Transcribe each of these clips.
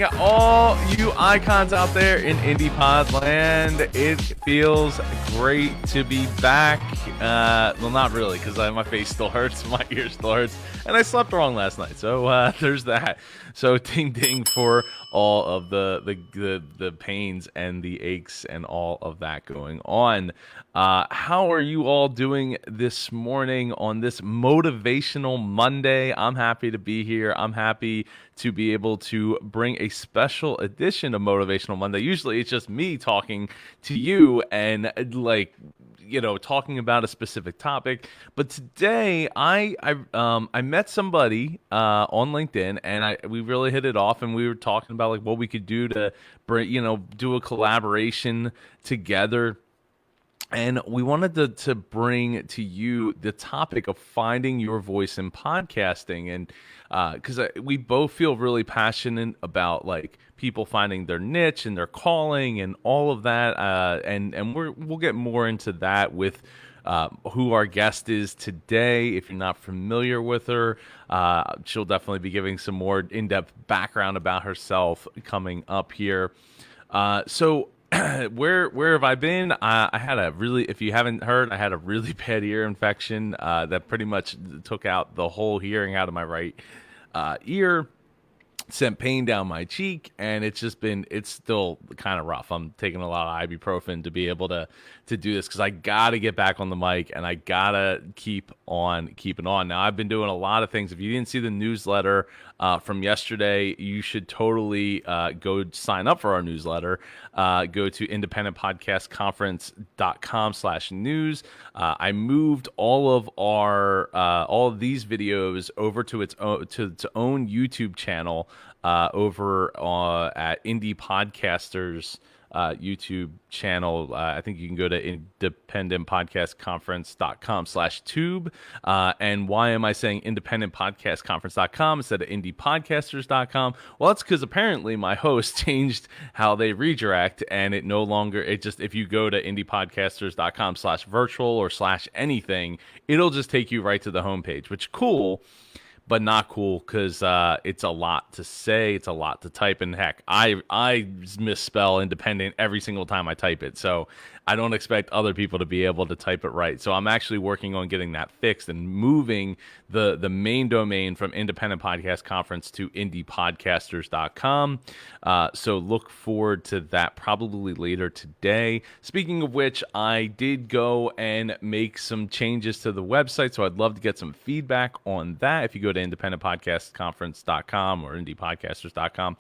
morning, all you icons out there in Indie Pod land. It feels great to be back. Well, not really, because my face still hurts, my ear still hurts, and I slept wrong last night. So there's that. So ding ding for all of the pains and the aches and all of that going on. How are you all doing this morning on this motivational Monday? I'm happy to be here. I'm happy to be able to bring a special edition of Motivational Monday. Usually it's just me talking to you and talking about a specific topic. But today I met somebody on LinkedIn, and we really hit it off, and we were talking about like what we could do to bring, do a collaboration together. And we wanted to bring to you the topic of finding your voice in podcasting. And because we both feel really passionate about like people finding their niche and their calling and all of that. And we'll get more into that with who our guest is today. If you're not familiar with her, she'll definitely be giving some more in-depth background about herself coming up here. So where have I been? I had if you haven't heard, I had a really bad ear infection that pretty much took out the whole hearing out of my right ear, sent pain down my cheek, and it's still kind of rough. I'm taking a lot of ibuprofen to be able to do this because I gotta get back on the mic and I gotta keep on keeping on. Now, I've been doing a lot of things. If you didn't see the newsletter from yesterday, you should totally go sign up for our newsletter. Go to independentpodcastconference.com/news. I moved all of these videos over to its own YouTube channel over at Indie Podcasters YouTube channel. I think you can go to independentpodcastconference.com/tube. And why am I saying independentpodcastconference.com instead of indiepodcasters.com? Well, that's because apparently my host changed how they redirect, and if you go to indiepodcasters.com/virtual or /anything, it'll just take you right to the homepage, which is cool. But not cool because it's a lot to say, it's a lot to type, and heck, I misspell independent every single time I type it, so I don't expect other people to be able to type it right. So I'm actually working on getting that fixed and moving the main domain from Independent Podcast Conference to indiepodcasters.com. So look forward to that probably later today. Speaking of which, I did go and make some changes to the website, so I'd love to get some feedback on that. If you go to independentpodcastconference.com or indiepodcasters.com,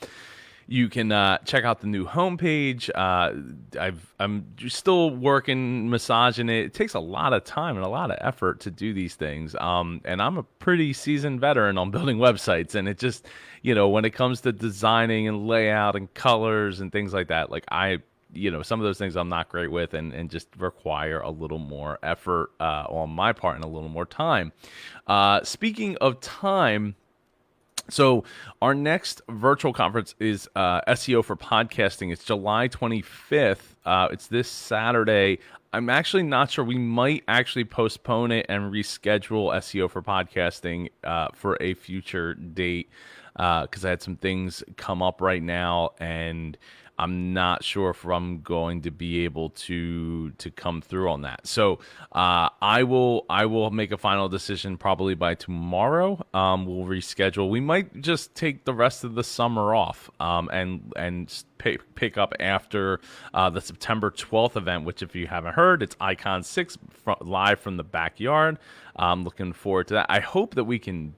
you can check out the new homepage. I'm still working, massaging it. It takes a lot of time and a lot of effort to do these things. And I'm a pretty seasoned veteran on building websites. And it just, when it comes to designing and layout and colors and things like that, like some of those things I'm not great with and just require a little more effort on my part and a little more time. Speaking of time, so our next virtual conference is SEO for Podcasting. It's July 25th. It's this Saturday. I'm actually not sure. We might actually postpone it and reschedule SEO for Podcasting for a future date because I had some things come up right now, and I'm not sure if I'm going to be able to come through on that. So I will make a final decision probably by tomorrow. We'll reschedule. We might just take the rest of the summer off and pick up after the September 12th event, which if you haven't heard, it's Icon 6 live from the backyard. I'm looking forward to that. I hope that we can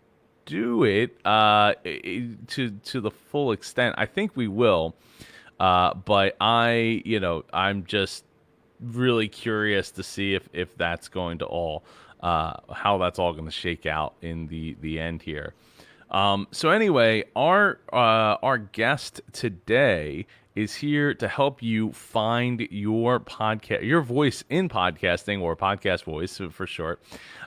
do it to the full extent. I think we will. But I'm just really curious to see if that's going to how that's all going to shake out in the end here. So anyway, our guest today is here to help you find your voice in podcasting, or podcast voice for short.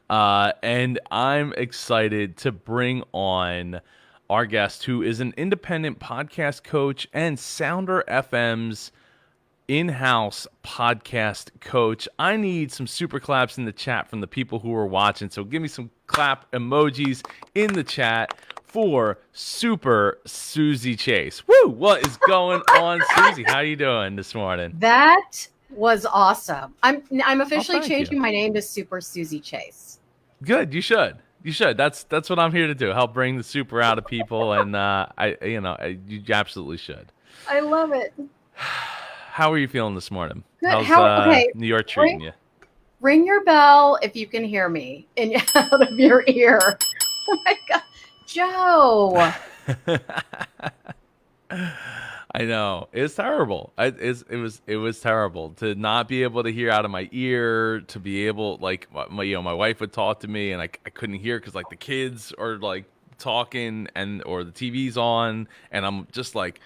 And I'm excited to bring on our guest, who is an independent podcast coach and Sounder FM's in-house podcast coach. I need some super claps in the chat from the people who are watching. So give me some clap emojis in the chat for Super Suzy Chase. Woo! What is going on, Suzy? How you doing this morning? That was awesome. I'm Oh, officially thank you. changing my name to Super Suzy Chase. Good. You should. You should. That's what I'm here to do. Help bring the super out of people, and you absolutely should. I love it. How are you feeling this morning? Good. How's Okay. New York treating you? Ring your bell if you can hear me in out of your ear. Oh my God, Joe. I know it's terrible. It was terrible to not be able to hear out of my ear. To be able, like, my wife would talk to me and I couldn't hear because like the kids are like talking or the TV's on and I'm just like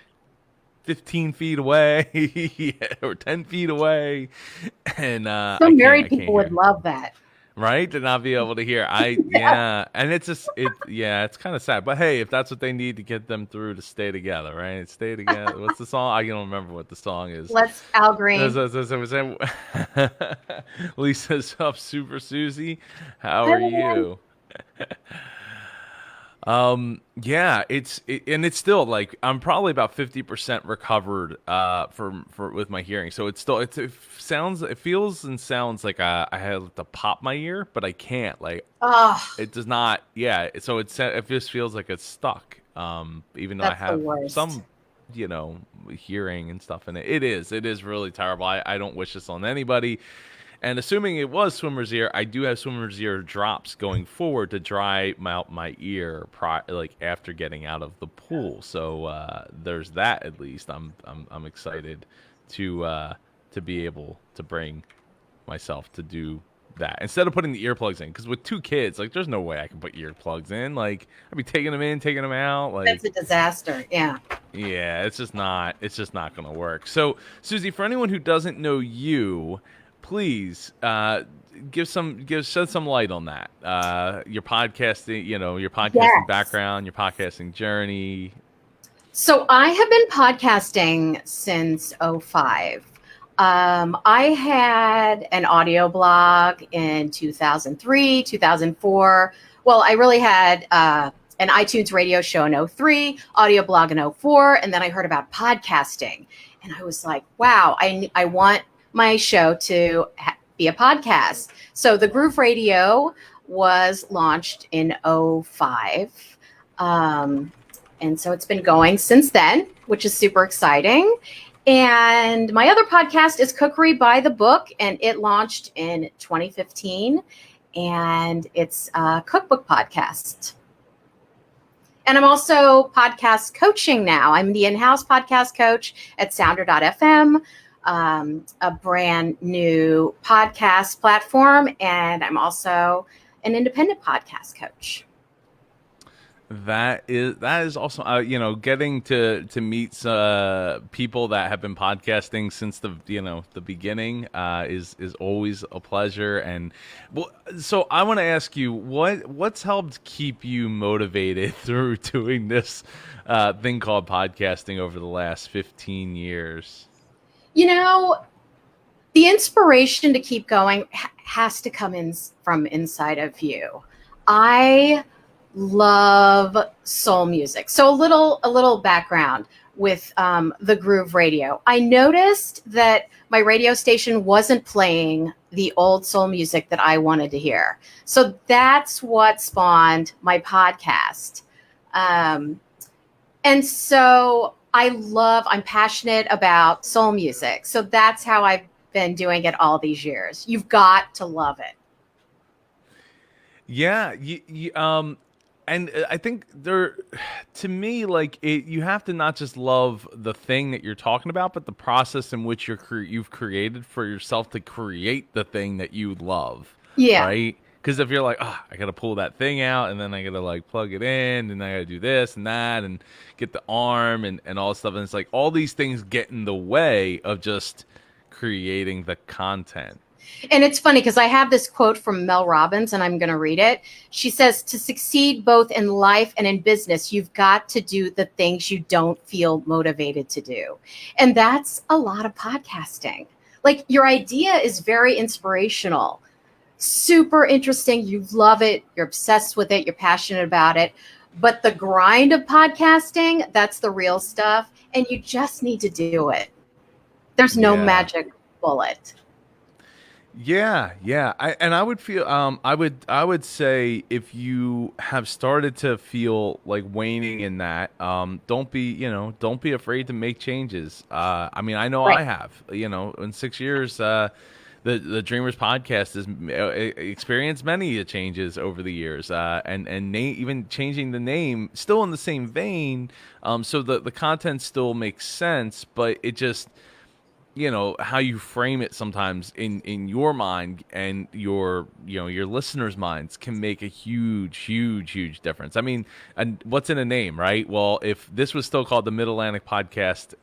15 feet away or 10 feet away and Some I married can't people would hear. love that. Right, to not be able to hear. Yeah. Yeah, and it's kind of sad. But hey, if that's what they need to get them through to stay together, right? Stay together. What's the song? I don't remember what the song is. Let's Al Green. Lisa's up, Super Susie. How are Hello. you? Yeah, and it's still like I'm probably about 50% recovered for with my hearing. So it's still it feels and sounds like I have to pop my ear, but I can't. Like Oh, it does not. Yeah, so it just feels like it's stuck. Even though I that's the have worst. some hearing and stuff in it. It is really terrible. I don't wish this on anybody. And assuming it was swimmer's ear, I do have swimmer's ear drops going forward to dry out my ear, like after getting out of the pool. So there's that at least. I'm excited to be able to bring myself to do that instead of putting the earplugs in. Because with two kids, like there's no way I can put earplugs in. Like I'd be taking them in, taking them out. That's Like a disaster. Yeah. yeah, it's just not gonna work. So Suzy, for anyone who doesn't know you, please shed some light on that. Your podcasting, your podcasting Yes. background, your podcasting journey. So I have been podcasting since '05. I had an audio blog in 2003, 2004. Well, I really had an iTunes radio show in '03, audio blog in '04, and then I heard about podcasting. And I was like, wow, I want my show to be a podcast. So the Groove Radio was launched in '05. And so it's been going since then, which is super exciting. And my other podcast is Cookery by the Book, and it launched in 2015. And it's a cookbook podcast. And I'm also podcast coaching now. I'm the in-house podcast coach at Sounder.fm, a brand new podcast platform. And I'm also an independent podcast coach. That is also getting to meet people that have been podcasting since the beginning is always a pleasure. And well, so I want to ask you what's helped keep you motivated through doing this thing called podcasting over the last 15 years. The inspiration to keep going has to come in from inside of you. I love soul music. So a little background with the Groove Radio. I noticed that my radio station wasn't playing the old soul music that I wanted to hear. So that's what spawned my podcast. And so I'm passionate about soul music. So that's how I've been doing it all these years. You've got to love it. Yeah, and I think to me, like you have to not just love the thing that you're talking about, but the process in which you've created for yourself to create the thing that you love. Yeah. Right? Because if you're like, oh, I gotta pull that thing out, and then I gotta like plug it in, and I gotta do this and that, and get the arm and all this stuff, and it's like all these things get in the way of just creating the content. And it's funny because I have this quote from Mel Robbins, and I'm going to read it. She says, to succeed both in life and in business, you've got to do the things you don't feel motivated to do. And that's a lot of podcasting. Like, your idea is very inspirational, super interesting. You love it. You're obsessed with it. You're passionate about it. But the grind of podcasting, that's the real stuff. And you just need to do it. There's no Yeah. magic bullet. Yeah. I would feel I would say if you have started to feel like waning in that, don't be, don't be afraid to make changes. I mean, I know Right. I have, in 6 years, the Dreamers podcast has experienced many changes over the years, and even changing the name, still in the same vein. So the content still makes sense, but it just, how you frame it sometimes in your mind and your listeners' minds can make a huge difference. I mean, and what's in a name, right? Well, if this was still called the Mid Atlantic Podcast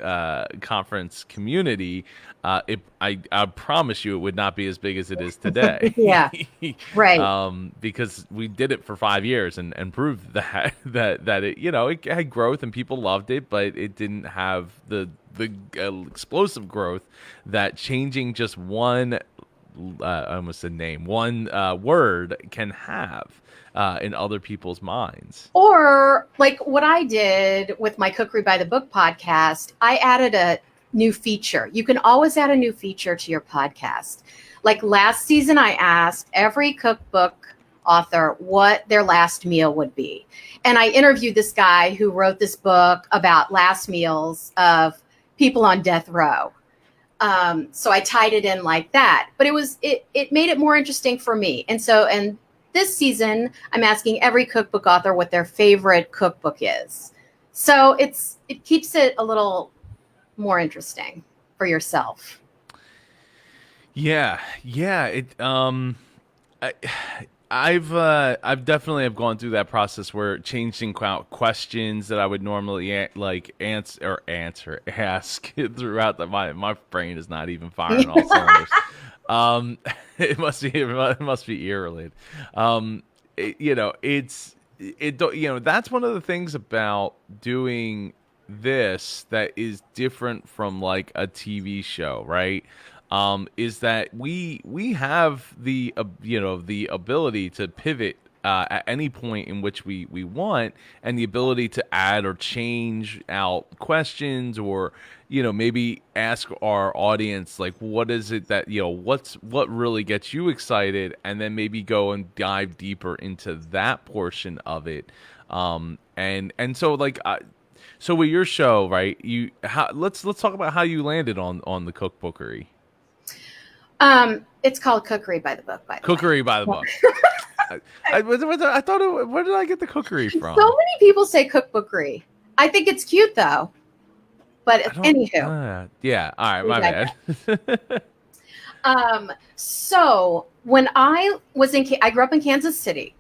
Conference Community, I promise you it would not be as big as it is today. Yeah. Right. Because we did it for 5 years and proved that it, it had growth and people loved it, but it didn't have the explosive growth that changing just one, I almost said name, one word can have in other people's minds. Or like what I did with my Cookery by the Book podcast, I added a new feature. You can always add a new feature to your podcast. Like last season, I asked every cookbook author what their last meal would be. And I interviewed this guy who wrote this book about last meals of people on death row. So I tied it in like that, but it made it more interesting for me. And this season, I'm asking every cookbook author what their favorite cookbook is. So it keeps it a little more interesting for yourself. Yeah. I, I've definitely have gone through that process where changing questions that I would normally ask throughout my brain is not even firing all cylinders. Um, it must be ear related. That's one of the things about doing this that is different from like a TV show, right? Is that we have the ability to pivot at any point in which we want, and the ability to add or change out questions, or maybe ask our audience like, what is it that what really gets you excited, and then maybe go and dive deeper into that portion of it. And so like so with your show, right? Let's talk about how you landed on the cookbookery. It's called Cookery by the Book, by the way. Cookery by the book. I thought, where did I get the cookery from? So many people say cookbookery. I think it's cute though. But anywho. Yeah. All right. My bad. So when I grew up in Kansas City,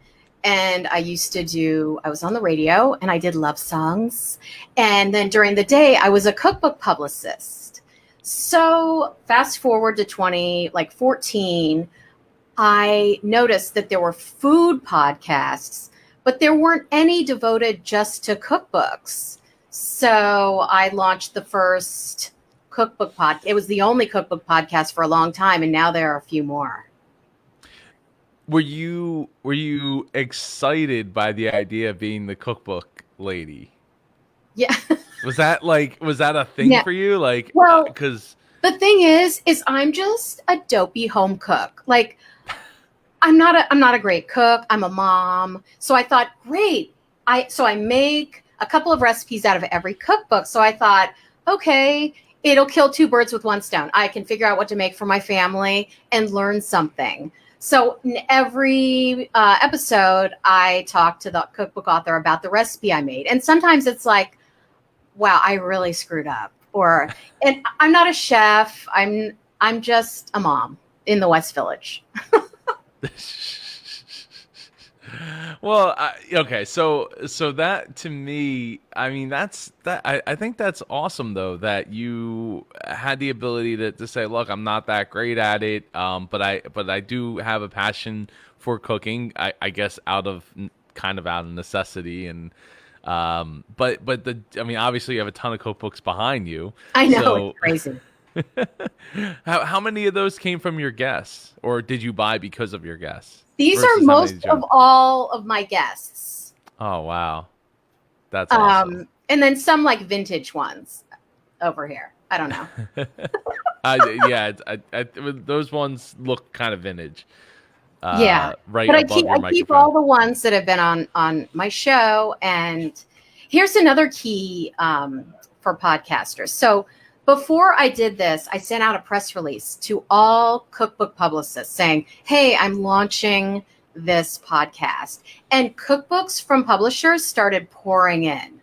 and I was on the radio and I did love songs. And then during the day, I was a cookbook publicist. So fast forward to 2014, I noticed that there were food podcasts, but there weren't any devoted just to cookbooks. So I launched the first cookbook podcast. It was the only cookbook podcast for a long time, and now there are a few more. Were you excited by the idea of being the cookbook lady? Yeah. Was that a thing for you? Like, well, because the thing is I'm just a dopey home cook. Like, I'm not a great cook. I'm a mom. So I thought, great. I make a couple of recipes out of every cookbook. So I thought, okay, it'll kill two birds with one stone. I can figure out what to make for my family and learn something. So in every episode, I talk to the cookbook author about the recipe I made. And sometimes it's like, wow, I really screwed up. And I'm not a chef. I'm just a mom in the West Village. Well, okay, so that to me, I mean, I think that's awesome though, that you had the ability to say, look, I'm not that great at it, but I do have a passion for cooking. I guess out of necessity, and but I mean, obviously you have a ton of cookbooks behind you. I know, so, it's crazy. How many of those came from your guests, or did you buy because of your guests? These are most of all of my guests. Oh, wow. That's awesome. And then some like vintage ones over here. I don't know. Yeah, those ones look kind of vintage. Yeah, Right but above your I keep microphone. all the ones that have been on my show. And here's another key for podcasters. So before I did this, I sent out a press release to all cookbook publicists saying, "Hey, I'm launching this podcast," and cookbooks from publishers started pouring in.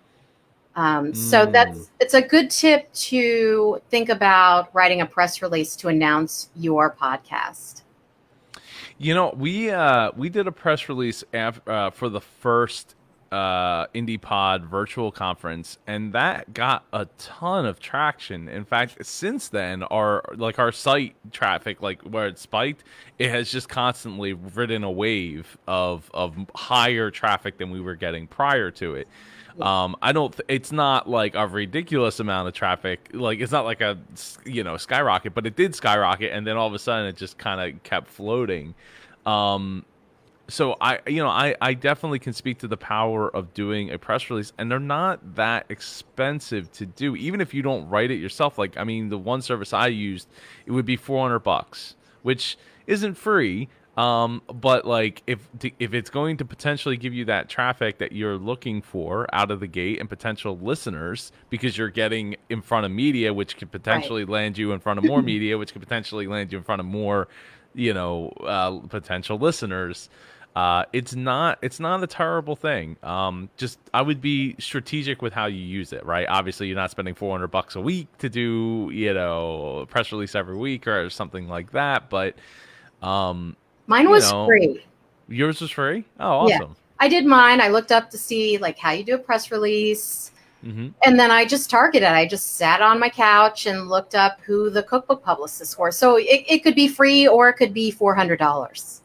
So Mm. it's a good tip to think about writing a press release to announce your podcast. We did a press release for the first Indie Pod virtual conference, and that got a ton of traction. In fact, since then, our site traffic, like where it spiked, it has just constantly ridden a wave of higher traffic than we were getting prior to it. Yeah. I don't. It's not like a ridiculous amount of traffic. Like it's not like a skyrocket, but it did skyrocket, and then all of a sudden it just kind of kept floating. Um, so I definitely can speak to the power of doing a press release, and they're not that expensive to do, even if you don't write it yourself. Like I mean, the one service I used, it would be $400, which isn't free. But like if it's going to potentially give you that traffic that you're looking for out of the gate and potential listeners, because you're getting in front of media, which could Right. potentially land you in front of more media, which could potentially land you in front of more, potential listeners. It's not a terrible thing. Just I would be strategic with how you use it, right? Obviously, you're not spending $400 a week to do, a press release every week or something like that, but um, Mine you was know, free. yours was free. Oh, Yeah. awesome. I did mine. I looked up to see like how you do a press release. Hmm. And then I just targeted. I just sat on my couch and looked up who the cookbook publicists were. So it could be free or it could be $400.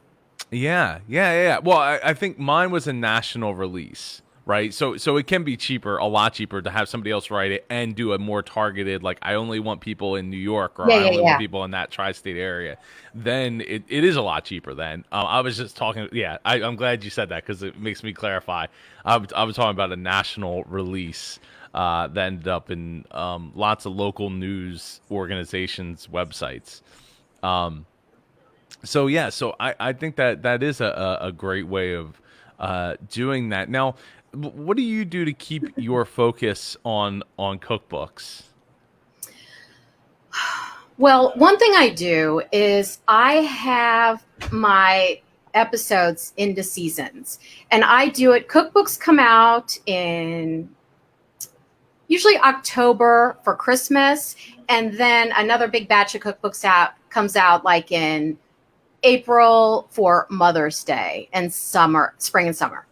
Yeah. Well, I think mine was a national release, right? So it can be cheaper, a lot cheaper, to have somebody else write it and do a more targeted, like I only want people in New York or Yeah, I yeah, only want yeah. people in that tri-state area. Then it is a lot cheaper. Then I was just talking. Yeah, I'm glad you said that because it makes me clarify. I was talking about a national release. That ended up in lots of local news organizations' websites. Um, so yeah, so I think that is a great way of doing that. Now, what do you do to keep your focus on cookbooks? Well, one thing I do is I have my episodes into seasons, and I do it. Cookbooks come out in usually October for Christmas, and then another big batch of cookbooks out comes out like in April for Mother's Day and summer, spring and summer.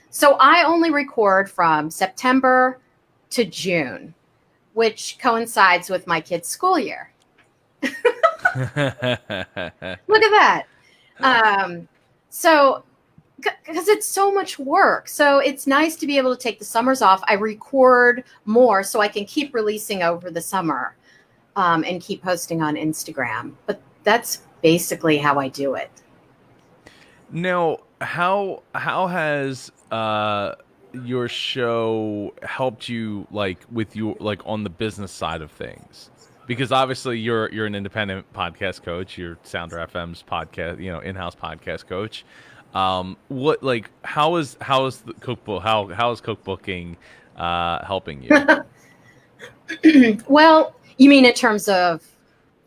So I only record from September to June, which coincides with my kids' school year. Look at that. Um, so, because it's so much work. So it's nice to be able to take the summers off. I record more so I can keep releasing over the summer and keep posting on Instagram. But that's basically how I do it. Now, how has your show helped you, like with your, like on the business side of things? Because obviously you're an independent podcast coach. You're Sounder FM's podcast, in-house podcast coach. What like how is the cookbook how is cookbooking helping you? Well, you mean in terms of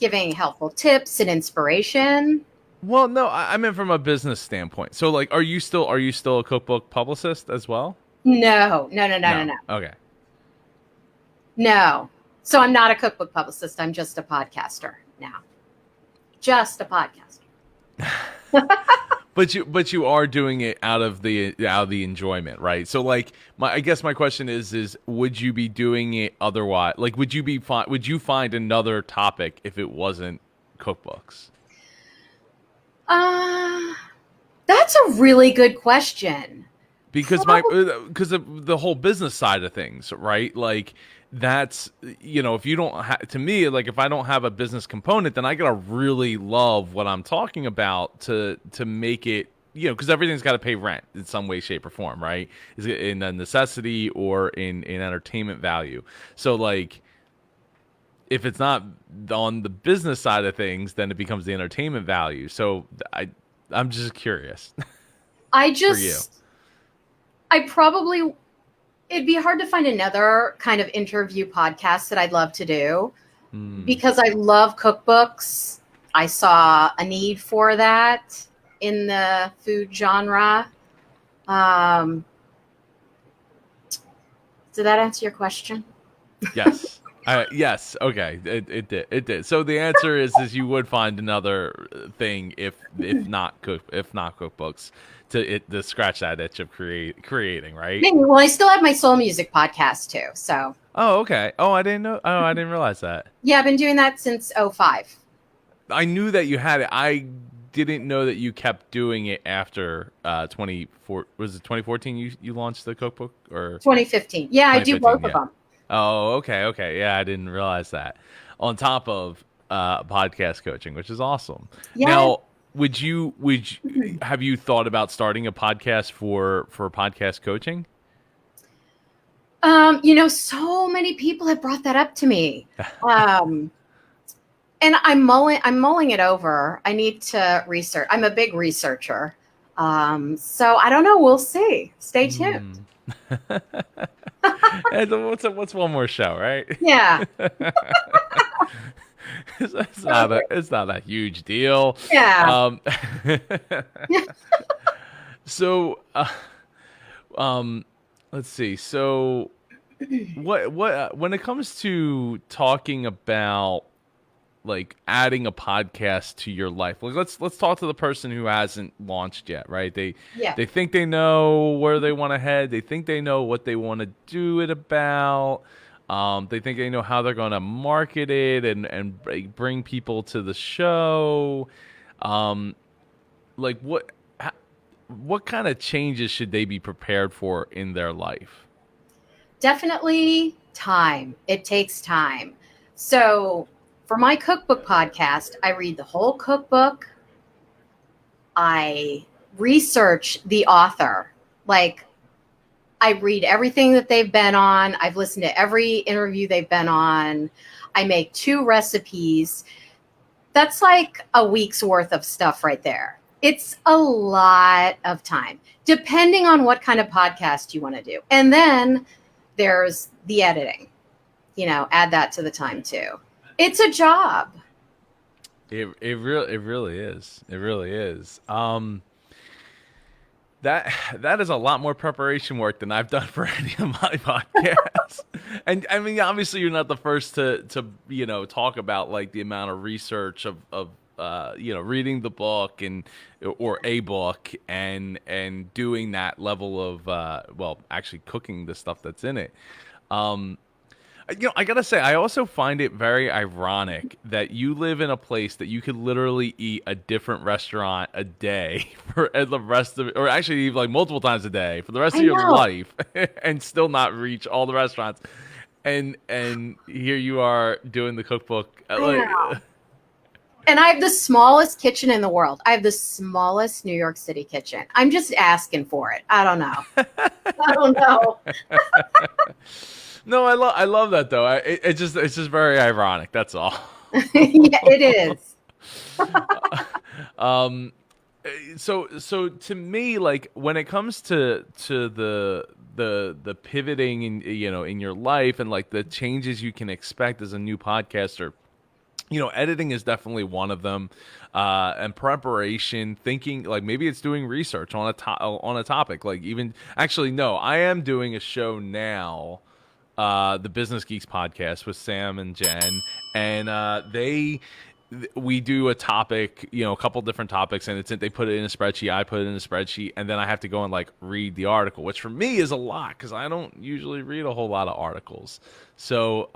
giving helpful tips and inspiration? Well, no, I meant from a business standpoint. So, like, are you still a cookbook publicist as well? No, no, no, no, no, No. no. Okay. No. So I'm not a cookbook publicist. I'm just a podcaster now. Just a podcaster. But you are doing it out of the enjoyment, right? So, like, I guess my question is would you be doing it otherwise? Like, would you find another topic if it wasn't cookbooks? Uh, that's a really good question. Because Probably. because of the whole business side of things, right? Like that's if you don't to me, like if I don't have a business component, then I gotta really love what I'm talking about to make it because everything's got to pay rent in some way, shape, or form, right? Is it in a necessity or in entertainment value? So like, if it's not on the business side of things, then it becomes the entertainment value. So I'm just curious I for you. just, I probably, it'd be hard to find another kind of interview podcast that I'd love to do Hmm. because I love cookbooks. I saw a need for that in the food genre. Um, did that answer your question? Yes. Yes. Okay. It did. It did. So the answer is you would find another thing if not cookbooks to scratch that itch of creating, right? Maybe. Well, I still have my soul music podcast too. So Oh, okay. Oh, I didn't know. Oh, I didn't realize that. yeah, I've been doing that since '05. I knew that you had it. I didn't know that you kept doing it after 24. Was it 2014? You launched the cookbook or 2015. Yeah, I do 2015? both of Yeah. them. Oh, okay, okay. Yeah, I didn't realize that. On top of podcast coaching, which is awesome. Yeah. Now, have you thought about starting a podcast for podcast coaching? So many people have brought that up to me. Um, and I'm mulling it over. I need to research. I'm a big researcher. So I don't know. We'll see. Stay tuned. Hmm. And what's one more show, right? Yeah. It's not a huge deal. Yeah. Um, so let's see. So what when it comes to talking about like adding a podcast to your life, like let's talk to the person who hasn't launched yet, right? Yeah. They think they know where they want to head. They think they know what they want to do it about. They think they know how they're going to market it and bring people to the show. Um, like what kind of changes should they be prepared for in their life? Definitely time. It takes time. So for my cookbook podcast, I read the whole cookbook. I research the author. Like, I read everything that they've been on. I've listened to every interview they've been on. I make 2 recipes. That's like a week's worth of stuff right there. It's a lot of time, depending on what kind of podcast you want to do. And then there's the editing, add that to the time too. It's a job. It really is. It really is. That is a lot more preparation work than I've done for any of my podcasts. And I mean, obviously, you're not the first to talk about like the amount of research of reading the book or a book and doing that level of actually cooking the stuff that's in it. I gotta say, I also find it very ironic that you live in a place that you could literally eat a different restaurant a day for the rest of, or actually like multiple times a day for the rest I of your know. life, and still not reach all the restaurants. And here you are doing the cookbook. I know. And I have the smallest kitchen in the world. I have the smallest New York City kitchen. I'm just asking for it. I don't know. I don't know. No, I love that though. It's just very ironic. That's all. Yeah, it is. um, so to me, like when it comes to the pivoting in your life and like the changes you can expect as a new podcaster, editing is definitely one of them, and preparation, thinking like maybe it's doing research on a topic. Like even actually, no, I am doing a show now, the Business Geeks podcast with Sam and Jen, and we do a topic, a couple different topics, and they put it in a spreadsheet. I put it in a spreadsheet, and then I have to go and like read the article, which for me is a lot because I don't usually read a whole lot of articles. So,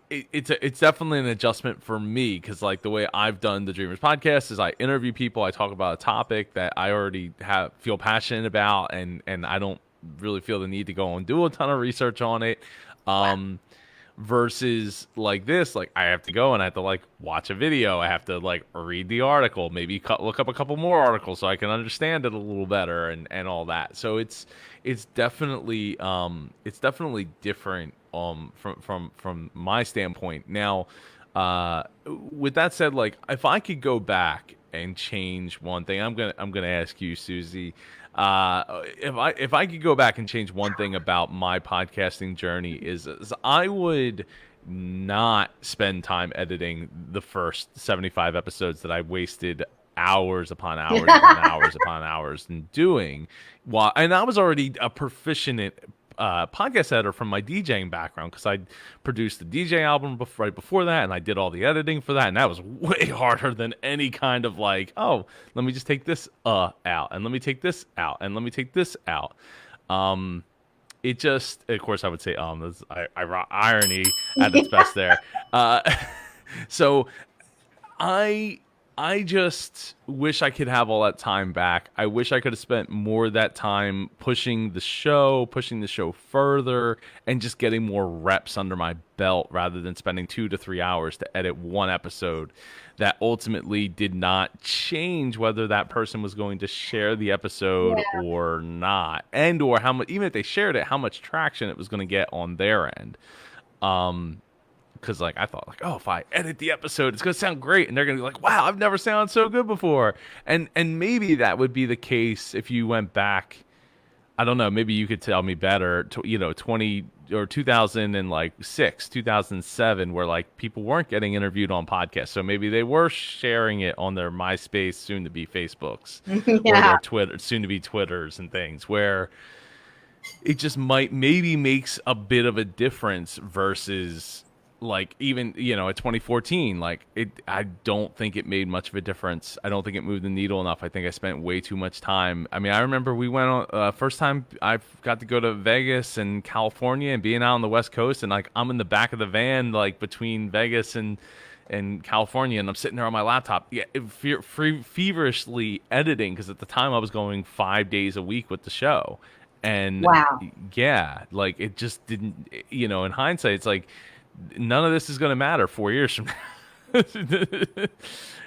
it's definitely an adjustment for me because like the way I've done the Dreamers podcast is I interview people, I talk about a topic that I already feel passionate about, and I don't really feel the need to go and do a ton of research on it. versus like this, like I have to go and I have to like watch a video, I have to like read the article, maybe look up a couple more articles so I can understand it a little better and all that. So it's definitely different from my standpoint. Now, with that said, like if I could go back and change one thing, I'm gonna ask you, Suzy. If I could go back and change one thing about my podcasting journey is I would not spend time editing the first 75 episodes that I wasted hours upon hours upon hours upon hours in doing. And I was already a proficient podcast editor from my DJing background because I produced the DJ album right before that, and I did all the editing for that, and that was way harder than any kind of like, oh, let me just take this out, and let me take this out, and let me take this out. It just, of course, I would say, this irony at its best there. So I just wish I could have all that time back. I wish I could have spent more of that time pushing the show further, and just getting more reps under my belt rather than spending 2 to 3 hours to edit one episode that ultimately did not change whether that person was going to share the episode Yeah. or not, and or how much, even if they shared it, how much traction it was going to get on their end. Because like I thought, like, oh, if I edit the episode, it's gonna sound great, and they're gonna be like, wow, I've never sounded so good before. And maybe that would be the case if you went back. I don't know. Maybe you could tell me better. 20 or 2006, 2007, where like people weren't getting interviewed on podcasts, so maybe they were sharing it on their MySpace, soon to be Facebooks, or Yeah. their Twitter, soon to be Twitters and things, where it just might maybe makes a bit of a difference versus like even at 2014, like I don't think it made much of a difference. I don't think it moved the needle enough. I think I spent way too much time. I mean, I remember we went on first time I got to go to Vegas and California, and being out on the West Coast, and like I'm in the back of the van like between Vegas and California, and I'm sitting there on my laptop, feverishly editing, because at the time I was going 5 days a week with the show. And Wow. yeah, like it just didn't, in hindsight, it's like none of this is going to matter 4 years from now.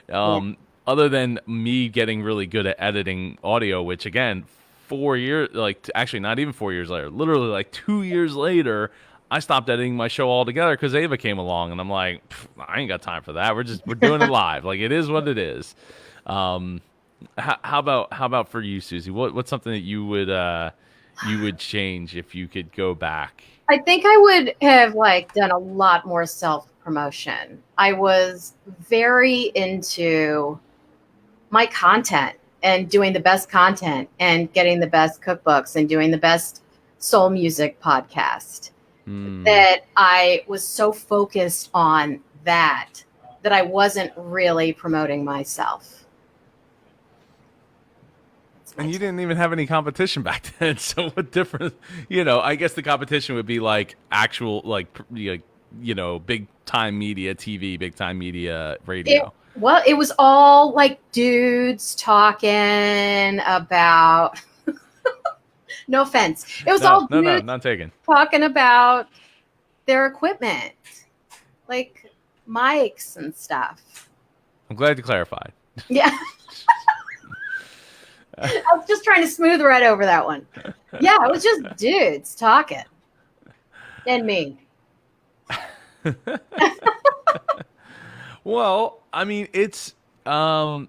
Yeah. Other than me getting really good at editing audio, which again, 4 years, like actually not even 4 years later, literally like 2 years later, I stopped editing my show altogether because Ava came along, and I'm like, I ain't got time for that. We're doing it live. Like it is what it is. How about for you, Suzy? What's something that you would change if you could go back? I think I would have like done a lot more self promotion. I was very into my content and doing the best content and getting the best cookbooks and doing the best soul music podcast, that I was so focused on that I wasn't really promoting myself. And you didn't even have any competition back then. So what difference? I guess the competition would be like actual, like, big time media TV, big time media radio. It was all like dudes talking about, no offense. It was all No, dudes not taken. talking about their equipment, like mics and stuff. I'm glad you clarified. Yeah. I was just trying to smooth right over that one. Yeah, it was just dudes talking. And me. Well, I mean, it's the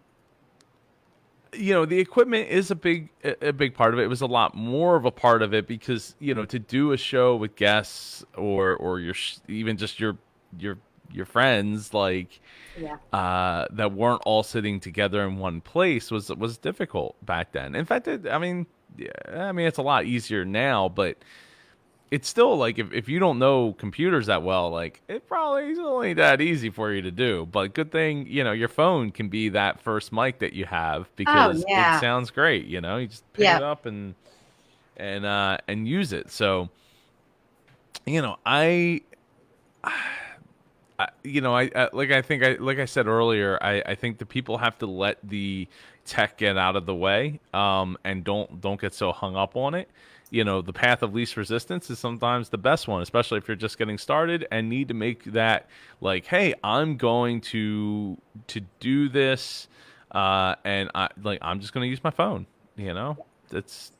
equipment is a big part of it. It was a lot more of a part of it because to do a show with guests or even just your friends, like that weren't all sitting together in one place was difficult back then. In fact, it's a lot easier now, but it's still like if you don't know computers that well, like it probably is only that easy for you to do. But good thing, your phone can be that first mic that you have, because it sounds great. You just pick it up and use it. So, I like I said earlier, I think the people have to let the tech get out of the way, and don't get so hung up on it. The path of least resistance is sometimes the best one, especially if you're just getting started and need to make that like, hey, I'm going to do this, and I'm just going to use my phone. It's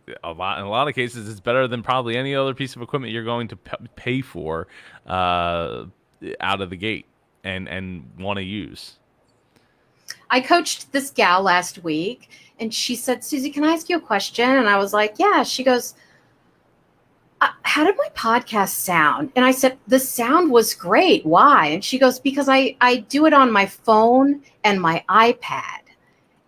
in a lot of cases it's better than probably any other piece of equipment you're going to pay for, uh, out of the gate and want to use. I coached this gal last week and she said, Susie, can I ask you a question? And I was like, yeah. She goes, how did my podcast sound? And I said, the sound was great. Why? And she goes, because I do it on my phone and my iPad.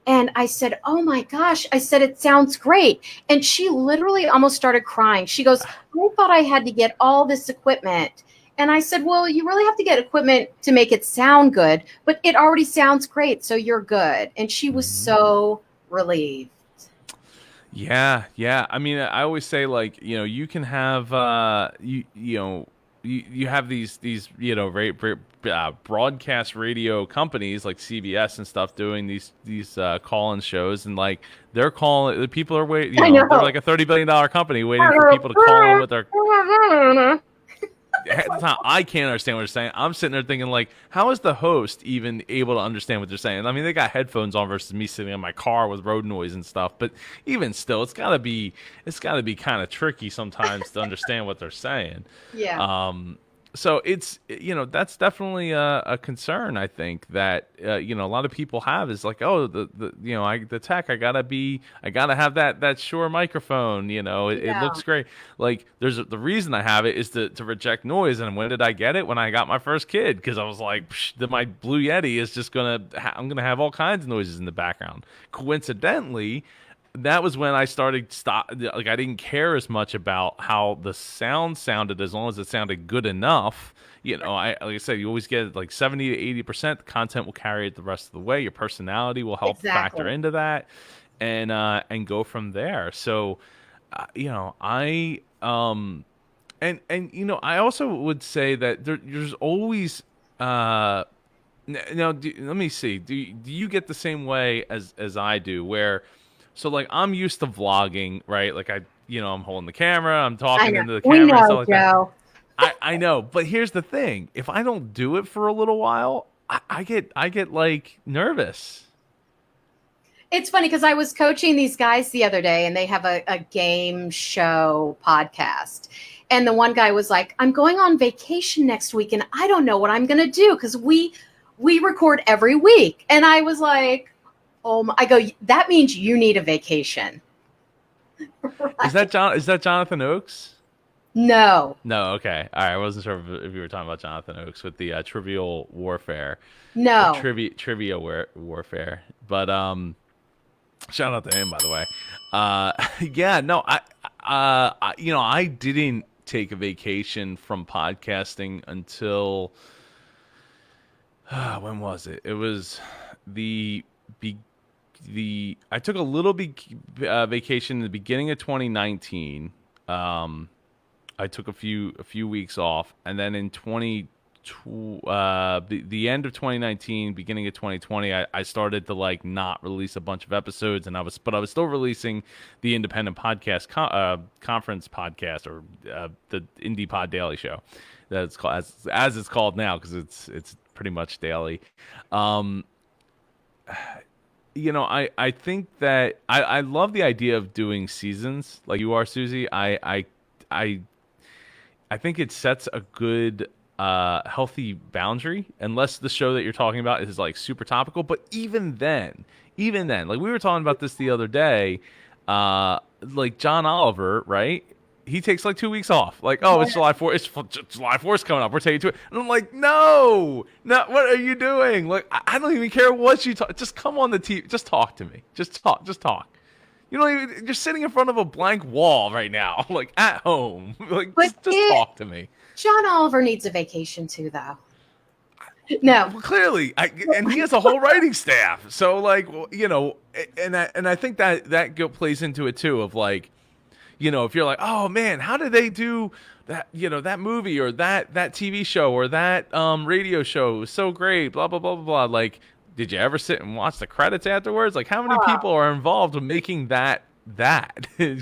And I said, oh my gosh. I said, it sounds great. And she literally almost started crying. She goes, I thought I had to get all this equipment. And I said, well, you really have to get equipment to make it sound good, but it already sounds great. So you're good. And she was so relieved. Yeah, yeah. I mean, I always say like, you can have you have these broadcast radio companies like CBS and stuff doing these call-in shows, and like they're calling, the people are waiting, they're like a $30 billion company waiting for people to call in with their at the time. I can't understand what they're saying. I'm sitting there thinking, like, how is the host even able to understand what they're saying? I mean, they got headphones on versus me sitting in my car with road noise and stuff. But even still, it's gotta be kind of tricky sometimes to understand what they're saying. Yeah. So it's, that's definitely a concern, I think, that a lot of people have, is like, oh, the tech, I gotta have that Shure microphone. It Yeah. looks great. Like the reason I have it is to reject noise. And when did I get it? When I got my first kid, because I was like, my Blue Yeti is just I'm gonna have all kinds of noises in the background. Coincidentally, that was when I started like, I didn't care as much about how the sound sounded, as long as it sounded good enough. Like I said, you always get like 70 to 80%. The content will carry it the rest of the way. Your personality will help factor Exactly. into that, and go from there. So, I I also would say that there's always now, let me see. Do you get the same way as I do, where, so like, I'm used to vlogging, right? Like, I'm holding the camera, I'm I talking know. into the We camera and stuff know, like that. Joe. I know, but here's the thing: if I don't do it for a little while, I get like nervous. It's funny because I was coaching these guys the other day and they have a game show podcast. And the one guy was like, I'm going on vacation next week and I don't know what I'm going to do because we record every week. And I was like, I go, that means you need a vacation. Is that John? Is that Jonathan Oakes? No, No, okay, all right. I wasn't sure if you were talking about Jonathan Oakes with the Trivial Warfare, or no. Warfare. But shout out to him, by the way. Yeah, no, I didn't take a vacation from podcasting until when was it? It was the be the I took a little vacation in the beginning of 2019. I took a few weeks off, and then in the end of 2019, beginning of 2020, I started to like not release a bunch of episodes, and I was still releasing the independent podcast conference podcast, or the Indie Pod Daily Show. That's called, as it's called now, because it's pretty much daily. Um, I think that I love the idea of doing seasons like you are, Susie. I I think it sets a good, healthy boundary, unless the show that you're talking about is like super topical. But even then, like we were talking about this the other day, like John Oliver, right? He takes like 2 weeks off. Like, oh, it's July 4th. It's July 4th coming up. We're taking to it. And I'm like, no, no, what are you doing? Like, I don't even care what you talk. Just come on the TV. Just talk to me. Just talk. Just talk. You know, you're sitting in front of a blank wall right now, like at home. Like, But just talk to me. John Oliver needs a vacation too, though. No. Well, clearly, and he has a whole writing staff. So, like, well, and I think that plays into it too. Of like, if you're like, oh man, how did they do that that movie or that TV show or that radio show was so great, blah blah blah blah blah. Like, did you ever sit and watch the credits afterwards? Like, how many people are involved in making that that I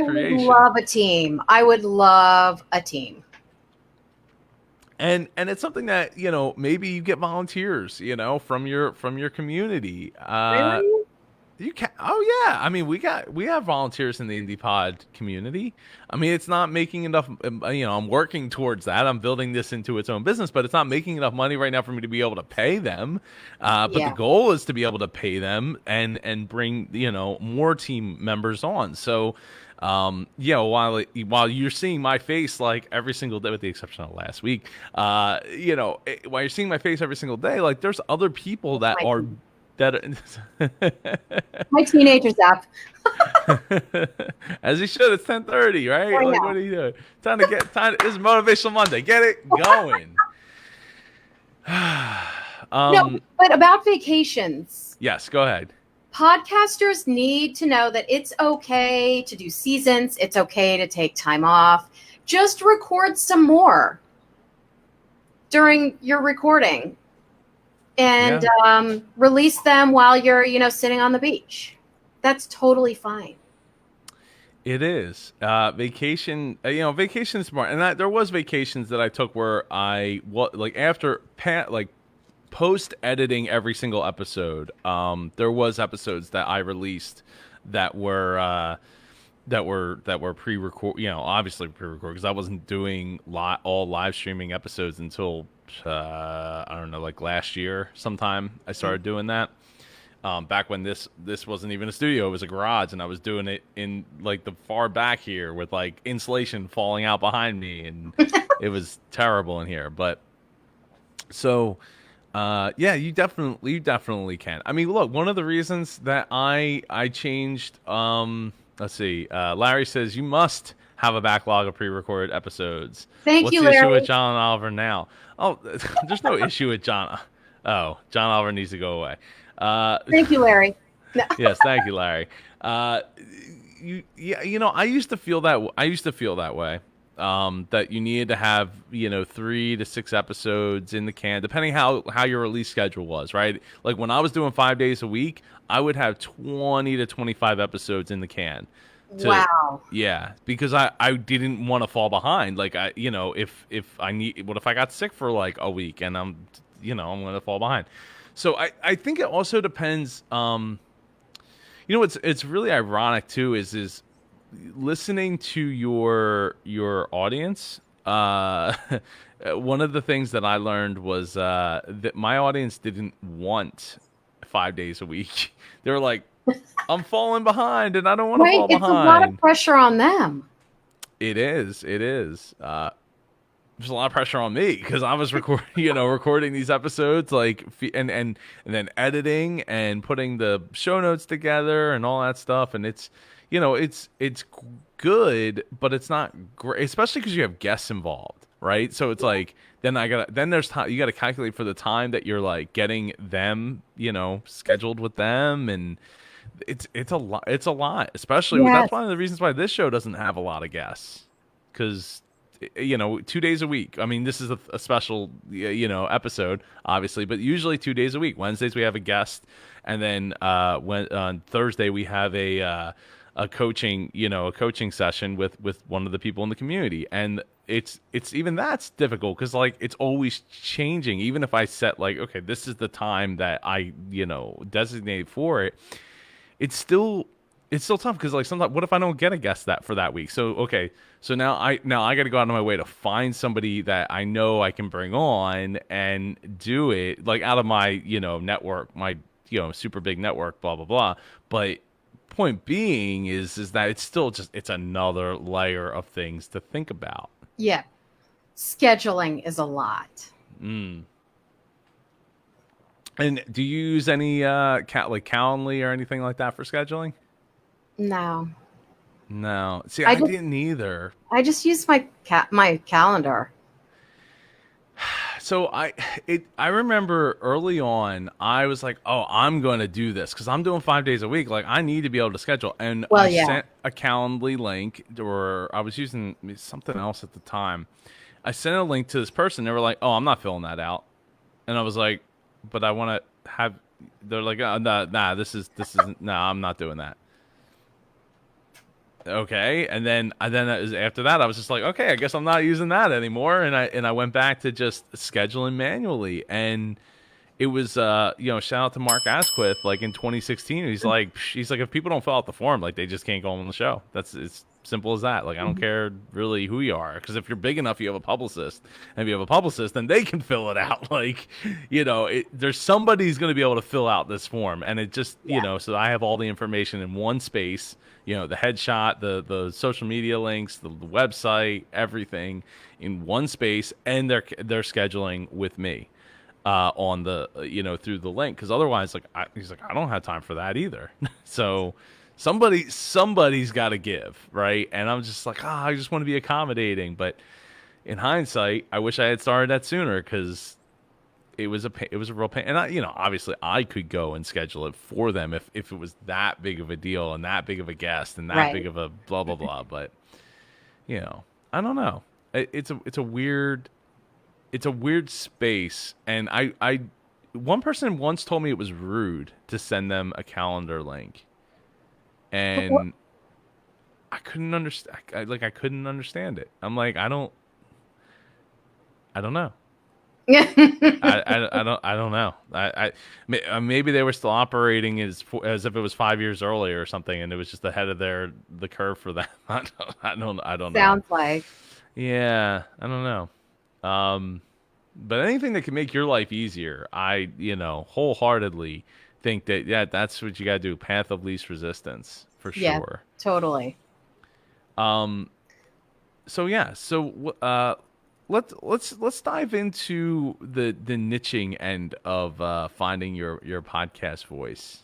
would creation? love a team. I would love a team. And it's something that maybe you get volunteers from your community. Really? You can. Oh yeah. I mean, we have volunteers in the indie pod community. I mean, it's not making enough. I'm working towards that. I'm building this into its own business, but it's not making enough money right now for me to be able to pay them. But the Yeah. goal is to be able to pay them and bring more team members on. So, while you're seeing my face like every single day, with the exception of last week, while you're seeing my face every single day, like there's other people that My, are that. my teenagers up. As he should. It's 10:30, right? I Like, know. what are you doing? This is Motivational Monday. Get it going. No, but about vacations, Yes, go ahead. podcasters need to know that it's okay to do seasons. It's okay to take time off. Just record some more during your recording and Yeah, release them while you're, sitting on the beach. That's totally fine. it is. Vacation is smart. And there was vacations that I took where like after like post editing every single episode. There was episodes that I released that were pre-record, obviously pre-record, because I wasn't doing all live streaming episodes until I don't know, like last year sometime I started doing that. Back when this wasn't even a studio, it was a garage, and I was doing it in like the far back here with like insulation falling out behind me, and it was terrible in here. But so yeah, you definitely can. I mean, look, one of the reasons that I changed, let's see, Larry says you must have a backlog of pre-recorded episodes. Thank What's you, the issue with Larry. John and Oliver now? Oh, there's no issue with John. Oh, John Oliver needs to go away. Uh, Thank you, Larry. No. yes, thank you, Larry. Uh, I used to feel that. I used to feel that way. That you needed to have 3 to 6 episodes in the can, depending how your release schedule was. Right, like when I was doing 5 days a week, I would have 20 to 25 episodes in the can. To Wow. Yeah, because I didn't want to fall behind. Like if I need, what if I got sick for like a week and I'm gonna fall behind. So I think it also depends. It's really ironic too is listening to your audience. One of the things that I learned was that my audience didn't want 5 days a week. They were like, I'm falling behind and I don't want to Right? fall It's a lot of behind. pressure on them. It is. It is. There's a lot of pressure on me because I was recording these episodes, like, and then editing and putting the show notes together and all that stuff. And it's good, but it's not great, especially because you have guests involved, right? So it's like then there's time you got to calculate for the time that you're like getting them, scheduled with them, and it's a lot. It's a lot, especially Yes. that's one of the reasons why this show doesn't have a lot of guests because 2 days a week. I mean, this is a special episode, obviously, but usually 2 days a week. Wednesdays we have a guest, and then when on Thursday we have a coaching session with one of the people in the community, and it's even that's difficult because like it's always changing. Even if I set like, okay, this is the time that I designate for it, it's still tough because like sometimes what if I don't get a guest for that week? So okay, so now I got to go out of my way to find somebody that I know I can bring on and do it like out of my network, my super big network, blah blah blah. But point being is that it's still it's another layer of things to think about. Yeah. Scheduling is a lot. Mm. And do you use any like Calendly or anything like that for scheduling? No. No. See, I I just didn't either. I just use my calendar. So I remember early on I was like, oh, I'm going to do this because I'm doing 5 days a week. Like I need to be able to schedule, and Well, I yeah. sent a Calendly link, or I was using something else at the time. I sent a link to this person. They were like, oh, I'm not filling that out, and I was like, but I want to have. They're like, nah, this isn't. Nah, I'm not doing that. Okay, and then after that I was just like, okay, I guess I'm not using that anymore, and I went back to just scheduling manually. And it was shout out to Mark Asquith, like in 2016, he's like if people don't fill out the form, like they just can't go on the show. That's it's simple as that. Like I don't care really who you are, because if you're big enough, you have a publicist, and if you have a publicist, then they can fill it out. Like there's somebody's going to be able to fill out this form, and it just Yeah. so I have all the information in one space. The headshot, the social media links, the website, everything in one space, and they're scheduling with me on the through the link, because otherwise, like he's like, I don't have time for that either. So somebody's got to give, right? And I'm just like, I just want to be accommodating. But in hindsight, I wish I had started that sooner, because it was a real pain. And obviously I could go and schedule it for them if it was that big of a deal and that big of a guest and that big Right. of a blah blah blah. But I don't know. It's a weird space. And I one person once told me it was rude to send them a calendar link, and I couldn't understand. I couldn't understand it. I'm like, I don't know. I don't know. Maybe they were still operating as if it was 5 years earlier or something, and it was just ahead of the curve for them. I don't know. Sounds like. Yeah, I don't know. But anything that can make your life easier, I wholeheartedly think that, yeah, that's what you got to do. Path of least resistance for Yeah, sure. totally. Um, so yeah, let's dive into the niching end of finding your podcast voice.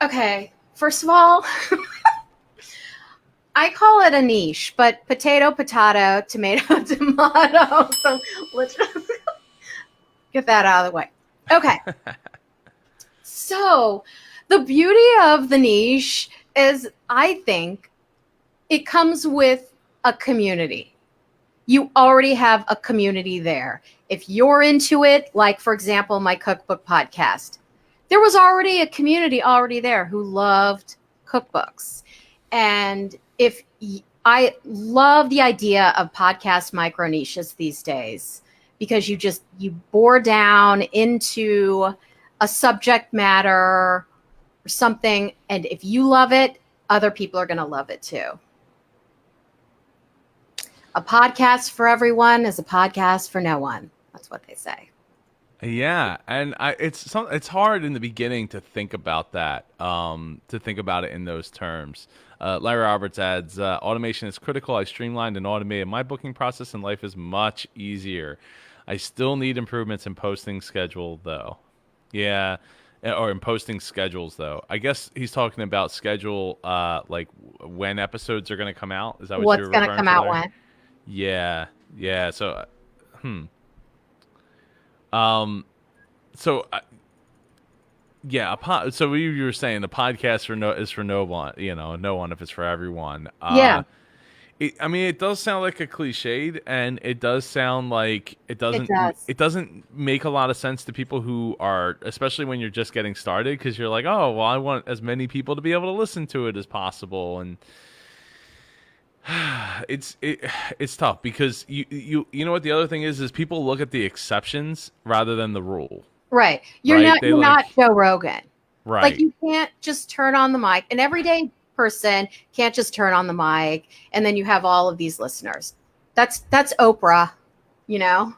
Okay. First of all, I call it a niche, but potato, potato, tomato, tomato. So let's just get that out of the way. Okay. So the beauty of the niche is, I think, it comes with a community. You already have a community there. If you're into it, like, for example, my cookbook podcast, there was already a community already there who loved cookbooks. And I love the idea of podcast micro niches these days, because you bore down into a subject matter or something, and if you love it, other people are going to love it too. A podcast for everyone is a podcast for no one. That's what they say. Yeah, and it's hard in the beginning to think about that, to think about it in those terms. Larry Roberts adds, automation is critical. I streamlined and automated my booking process, and life is much easier. I still need improvements in posting schedule, though. Yeah, or in posting schedules, though. I guess he's talking about schedule, like when episodes are going to come out. Is that what What's you're going to referring come to out there? when? Yeah, yeah. Hmm. Um, so yeah, so you were saying the podcast is for no one, no one if it's for everyone. Yeah, I mean, it does sound like a cliched, and it does sound like it does. it doesn't make a lot of sense to people who are, especially when you're just getting started, because you're like, oh, well, I want as many people to be able to listen to it as possible, and it's tough, because you know what the other thing is people look at the exceptions rather than the rule, Right. right? They You're not like, Joe Rogan. Like, right. you can't just turn on the mic. An everyday person can't just turn on the mic and then you have all of these listeners. That's Oprah, you know?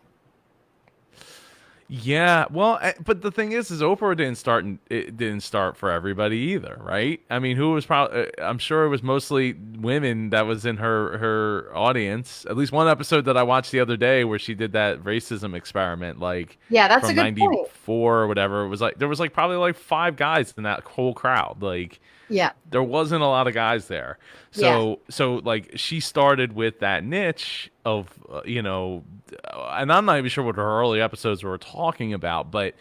Yeah, well, but the thing is Oprah it didn't start for everybody either, right? I mean, who was probably? I'm sure it was mostly women that was in her audience. At least one episode that I watched the other day where she did that racism experiment, like Yeah, that's a from good point. '94 or whatever. It was like there was like probably like five guys in that whole crowd. Like Yeah. there wasn't a lot of guys there. Yeah. So like she started with that niche of and I'm not even sure what her early episodes were talking about, but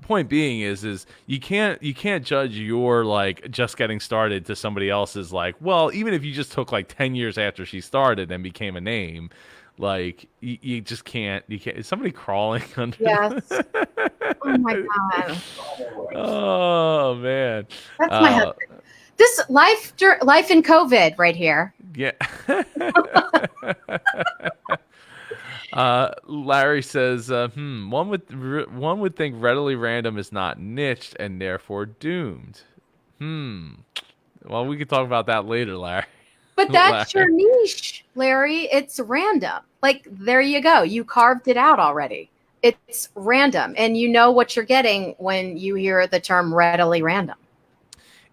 point being is you can't judge your like just getting started to somebody else's like, well, even if you just took like 10 years after she started and became a name, like you just can't. Is somebody crawling under Yes. Oh my God. Oh man. That's my uh husband. This life in COVID right here. yeah. Larry says, one would think readily random is not niched and therefore doomed. Well, we could talk about that later, Larry. But that's your Larry. niche, Larry. It's random. Like, there you go. You carved it out already. It's random. And you know what you're getting when you hear the term readily random.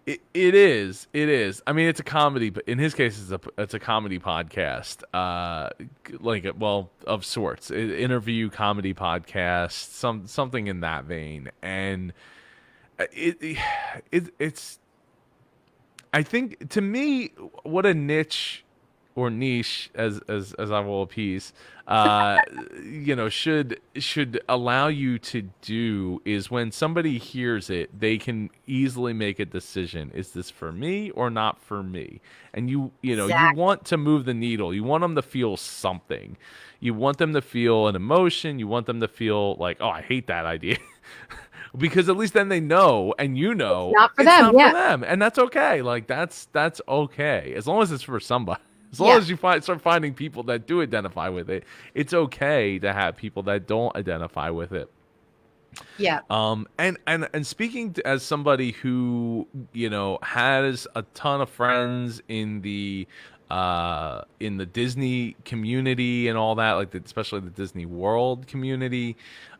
It is. It is. I mean, it's a comedy, but in his case, it's a comedy podcast. Well, of sorts, interview comedy podcast, something in that vein, and it's. I think to me, what a niche or niche, as I will appease, uh, should allow you to do is when somebody hears it, they can easily make a decision: is this for me or not for me? And you Exactly. want to move the needle. You want them to feel something. You want them to feel an emotion. You want them to feel like, oh, I hate that idea. Because at least then they know, and It's not for it's them. not for Yeah. them, and that's okay. Like that's okay as long as it's for somebody. As long Yeah. as you start finding people that do identify with it, it's okay to have people that don't identify with it. Yeah. And speaking as somebody who has a ton of friends in the Disney community and all that, like especially the Disney World community.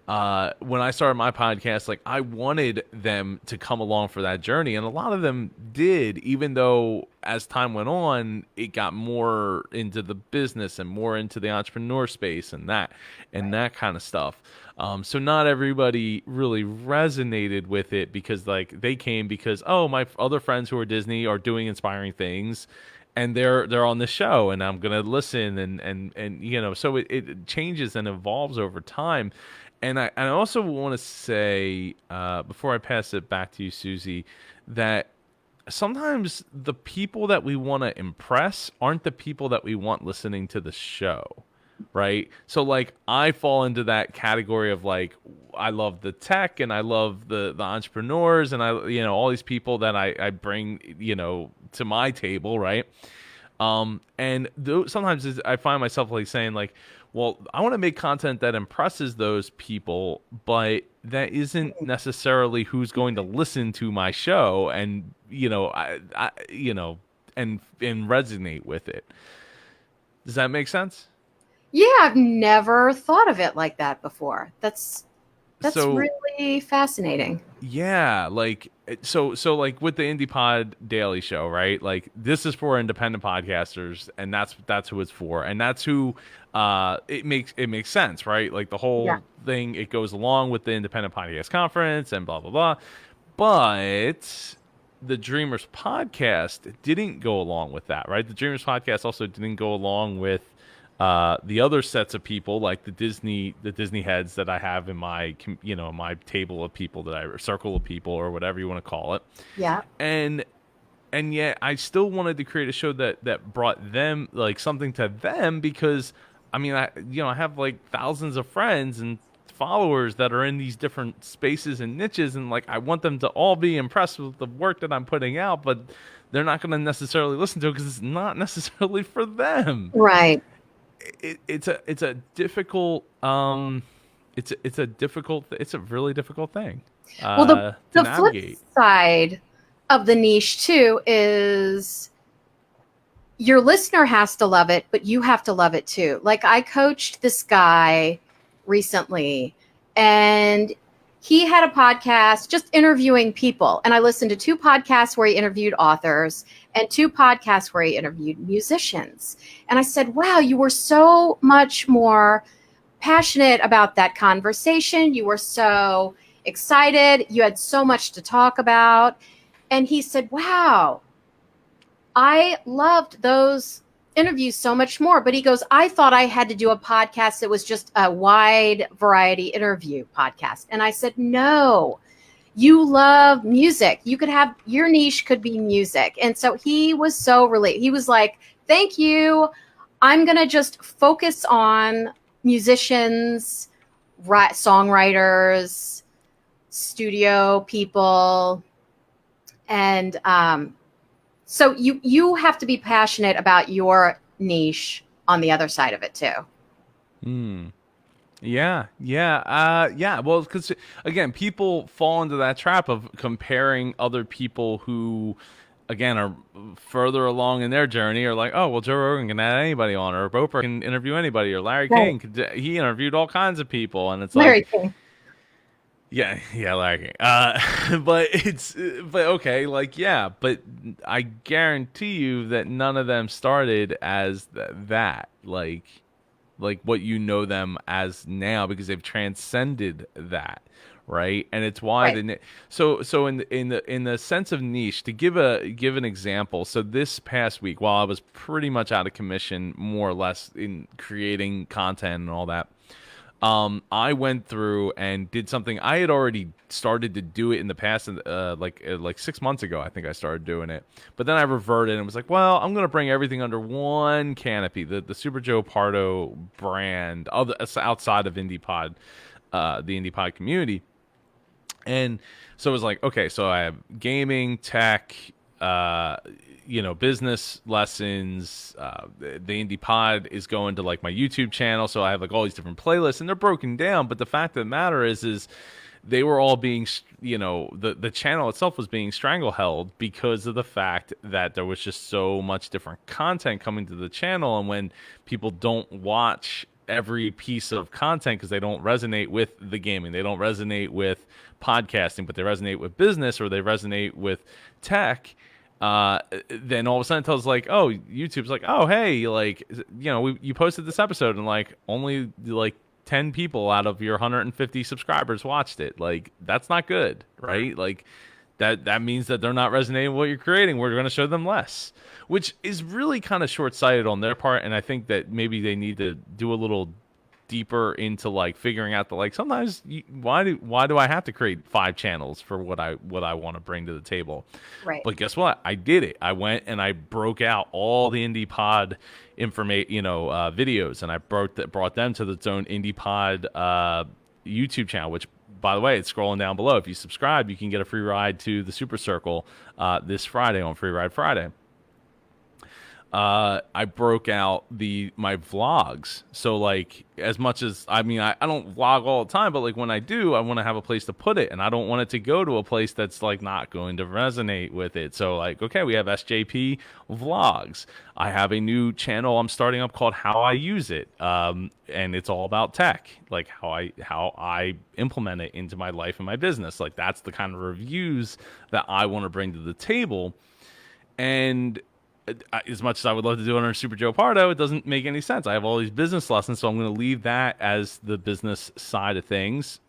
When I started my podcast, like I wanted them to come along for that journey, and a lot of them did. Even though as time went on, it got more into the business and more into the entrepreneur space and that kind of stuff. So not everybody really resonated with it because like they came because my other friends who are Disney are doing inspiring things, and they're on the show, and I'm gonna listen, and so it changes and evolves over time. And I also want to say before I pass it back to you, Susie, that sometimes the people that we want to impress aren't the people that we want listening to the show, right? So like I fall into that category of like I love the tech and I love the entrepreneurs and I all these people that I bring to my table, right? And sometimes I find myself like saying like, well, I want to make content that impresses those people, but that isn't necessarily who's going to listen to my show and and resonate with it. Does that make sense? Yeah. I've never thought of it like that before. That's So really fascinating. yeah, like so like with the Indie Pod Daily Show, right? Like this is for independent podcasters, and that's who it's for, and that's who it makes sense, right? Like the Yeah. whole thing, it goes along with the Independent Podcast Conference and blah blah blah. But the Dreamers podcast didn't go along with that, right? The Dreamers podcast also didn't go along with the other sets of people, like the Disney heads that I have in my my table of people or circle of people or whatever you want to call it, Yeah. and yet I still wanted to create a show that brought them like something to them because I mean I have like thousands of friends and followers that are in these different spaces and niches, and like I want them to all be impressed with the work that I'm putting out, but they're not going to necessarily listen to it because it's not necessarily for them. Right. It's a difficult it's a really difficult thing Well, to the flip navigate. side of the niche too is your listener has to love it, but you have to love it too. Like I coached this guy recently, and he had a podcast just interviewing people. And I listened to 2 podcasts where he interviewed authors and 2 podcasts where he interviewed musicians. And I said, wow, you were so much more passionate about that conversation. You were so excited. You had so much to talk about. And he said, wow, I loved those interviews so much more. But he goes, I thought I had to do a podcast that was just a wide variety interview podcast. And I said, no, you love music. You could have your niche could be music. And so he was so relieved. He was like, thank you. I'm going to just focus on musicians, songwriters, studio people. And so you have to be passionate about your niche on the other side of it too. Yeah, yeah. Well, because again, people fall into that trap of comparing other people who, again, are further along in their journey. Or like, oh, well, Joe Rogan can add anybody on, or Oprah can interview anybody, or Larry Right. King he interviewed all kinds of people, and it's Larry like, King. yeah, Larry King. But okay, like, yeah, but I guarantee you that none of them started as that, like what you know them as now, because they've transcended that, right? And it's why Right. so in the sense of niche, to give an example. So this past week, while I was pretty much out of commission, more or less, in creating content and all that, I went through and did something I had already started to do it in the past, like 6 months ago. I think I started doing it, but then I reverted and was like, well, I'm gonna bring everything under one canopy, the Super Joe Pardo brand, outside of the indie pod community. And so it was like, okay, so I have gaming, tech, business lessons. The indie pod is going to like my YouTube channel, so I have like all these different playlists, and they're broken down. But the fact of the matter is they were all being, the channel itself was being strangleheld because of the fact that there was just so much different content coming to the channel, and when people don't watch every piece of content because they don't resonate with the gaming, they don't resonate with podcasting, but they resonate with business, or they resonate with tech, then all of a sudden it tells like, oh, YouTube's like, oh, hey, like, you posted this episode and like only like 10 people out of your 150 subscribers watched it. Like, that's not good, right? Like, that means that they're not resonating with what you're creating. We're going to show them less, which is really kind of short-sighted on their part. And I think that maybe they need to do a little deeper into like figuring out sometimes why do I have to create 5 channels for what I want to bring to the table? Right. But guess what? I did it. I went and I broke out all the indie pod videos, and I brought them to its own indie pod YouTube channel, which, by the way, it's scrolling down below. If you subscribe, you can get a free ride to the Super Circle this Friday on Free Ride Friday. I broke out my vlogs. So like, as much as, I mean, I don't vlog all the time, but like when I do, I want to have a place to put it, and I don't want it to go to a place that's like not going to resonate with it. So like, okay, we have SJP vlogs. I have a new channel I'm starting up called How I Use It. And it's all about tech, like how I implement it into my life and my business. Like, that's the kind of reviews that I want to bring to the table. And as much as I would love to do it on Super Joe Pardo, it doesn't make any sense. I have all these business lessons, so I'm going to leave that as the business side of things,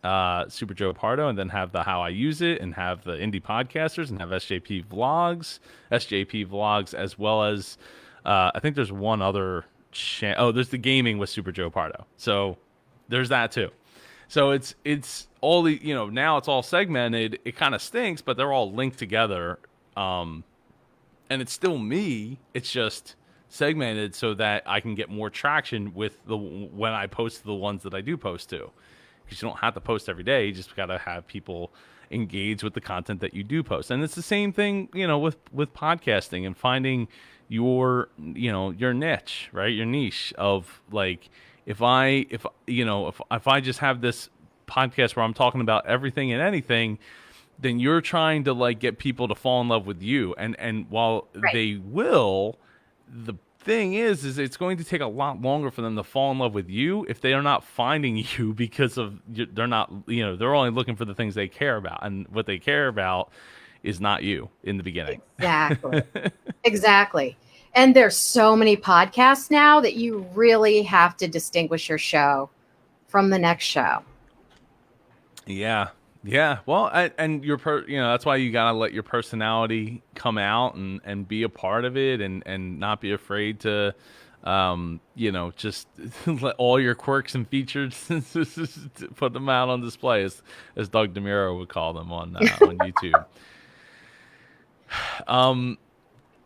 Super Joe Pardo, and then have the How I Use It, and have the indie podcasters, and have SJP vlogs, as well as I think there's one other channel. Oh, there's the gaming with Super Joe Pardo. So there's that too. So it's all the, now it's all segmented. It kind of stinks, but they're all linked together. And it's still me. It's just segmented so that I can get more traction with when I post the ones that I do post to. Because you don't have to post every day. You just got to have people engage with the content that you do post. And it's the same thing, with podcasting and finding your niche, right? Your niche of like, if I just have this podcast where I'm talking about everything and anything, then you're trying to like get people to fall in love with you, and while Right. they will, the thing is it's going to take a lot longer for them to fall in love with you if they are not finding you, because they're not, they're only looking for the things they care about, and what they care about is not you in the beginning. Exactly. Exactly. And there's so many podcasts now that you really have to distinguish your show from the next show. Yeah. Yeah, well, and that's why you gotta let your personality come out and be a part of it, and not be afraid to, just let all your quirks and features put them out on display, as Doug DeMuro would call them on YouTube.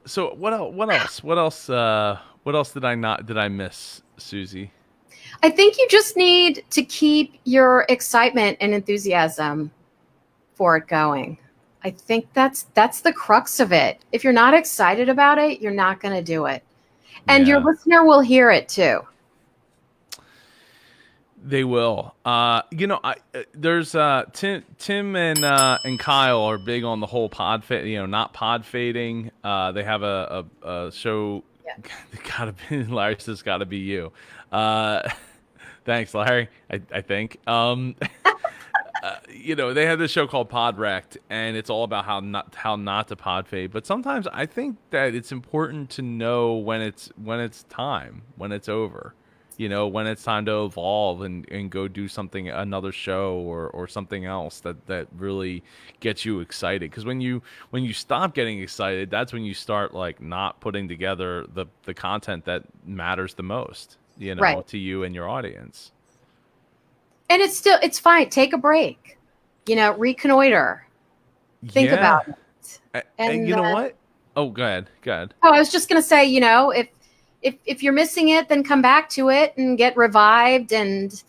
So what else? What else? What else? What else did I miss, Susie? I think you just need to keep your excitement and enthusiasm for it going. I think that's the crux of it. If you're not excited about it, you're not going to do it. And your Yeah. listener will hear it too. They will. There's Tim and Kyle are big on the whole not pod fading. They have a show. Yeah. Gotta be Larry says, gotta be you. Uh, thanks, Larry. I think. They have this show called Pod Wrecked, and it's all about how not to pod fade. But sometimes I think that it's important to know when it's time, when it's over. When it's time to evolve and go do another show or something else that really gets you excited. Because when you stop getting excited, that's when you start like not putting together the content that matters the most, Right. to you and your audience. And it's fine. Take a break. Reconnoiter. Think Yeah. about it. And And you know what? Oh, go ahead. Go ahead. oh, I was just going to say, if you're missing it, then come back to it and get revived and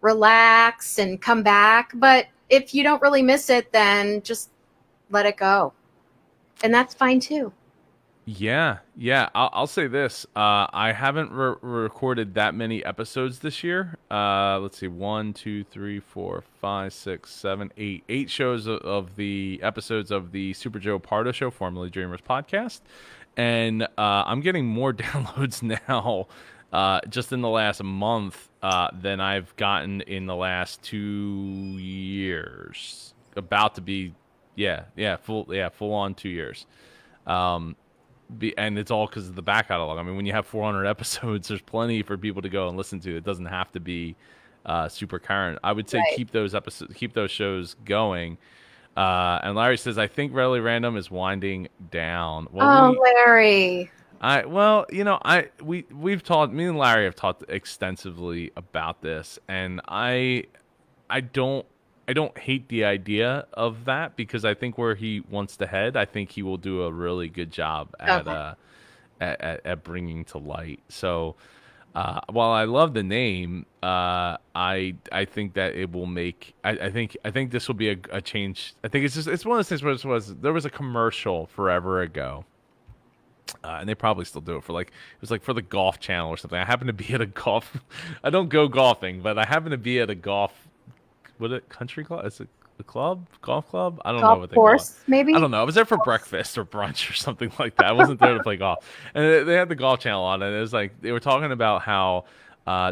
relax and come back. But if you don't really miss it, then just let it go. And that's fine too. Yeah, yeah. I'll say this. I haven't recorded that many episodes this year. Let's see, 8 shows of the episodes of the Super Joe Pardo show, formerly Dreamers podcast, and I'm getting more downloads now, just in the last month, than I've gotten in the last 2 years. About to be, full on 2 years. Um, and it's all because of the back catalog. I mean, when you have 400 episodes, there's plenty for people to go and listen to. It doesn't have to be super current. I would say Right. keep those shows going. And Larry says, I think Rally Random is winding down. Well, Oh, Larry. me and Larry have talked extensively about this, and I don't I don't hate the idea of that because I think where he wants to head, I think he will do a really good job Okay. at bringing to light. So while I love the name, I think that it will make. I think this will be a change. I think it's one of those things where there was a commercial forever ago. And they probably still do it it was like for the golf channel or something. I happen to be at a golf. I don't go golfing, but I happen to be at a golf. What it country club? Is it a club? Golf club? I don't know Golf what they call it. course, I maybe? don't know. I was there for breakfast or brunch or something like that. I wasn't there to play golf. And they had the golf channel on, and it was like they were talking about how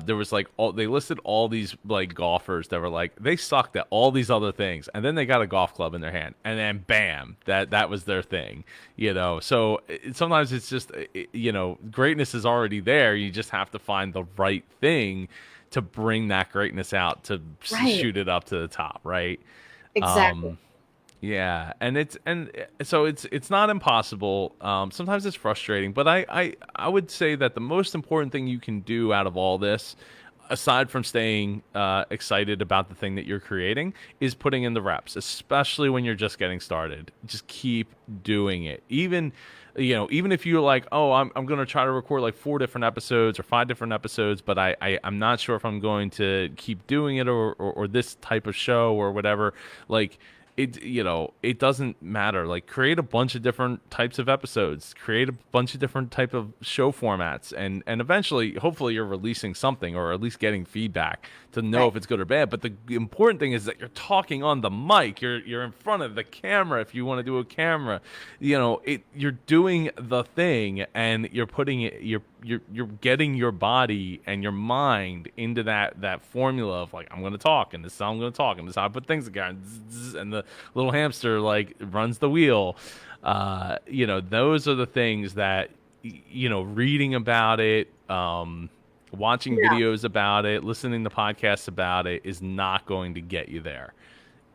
there was like they listed all these like golfers that were like they sucked at all these other things, and then they got a golf club in their hand, and then bam, that was their thing, So sometimes it's just greatness is already there. You just have to find the right thing to bring that greatness out to Right. shoot it up to the top, right? Exactly. Um, yeah, and so it's not impossible. Sometimes it's frustrating, but I would say that the most important thing you can do out of all this, aside from staying excited about the thing that you're creating, is putting in the reps, especially when you're just getting started. Just keep doing it. Even if you're like, oh, I'm going to try to record like 4 different episodes or 5 different episodes, but I'm not sure if I'm going to keep doing it or this type of show or whatever. Like, it doesn't matter. Like, create a bunch of different types of episodes, create a bunch of different type of show formats, and eventually, hopefully, you're releasing something or at least getting feedback to know Right. if it's good or bad. But the important thing is that you're talking on the mic, you're in front of the camera if you want to do a camera. You're doing the thing, and you're putting it you're getting your body and your mind into that formula of like, I'm going to talk, and this is how I'm going to talk, and this is how I put things together, and the little hamster like runs the wheel. Those are the things that reading about it, watching Yeah. videos about it, listening to podcasts about it is not going to get you there.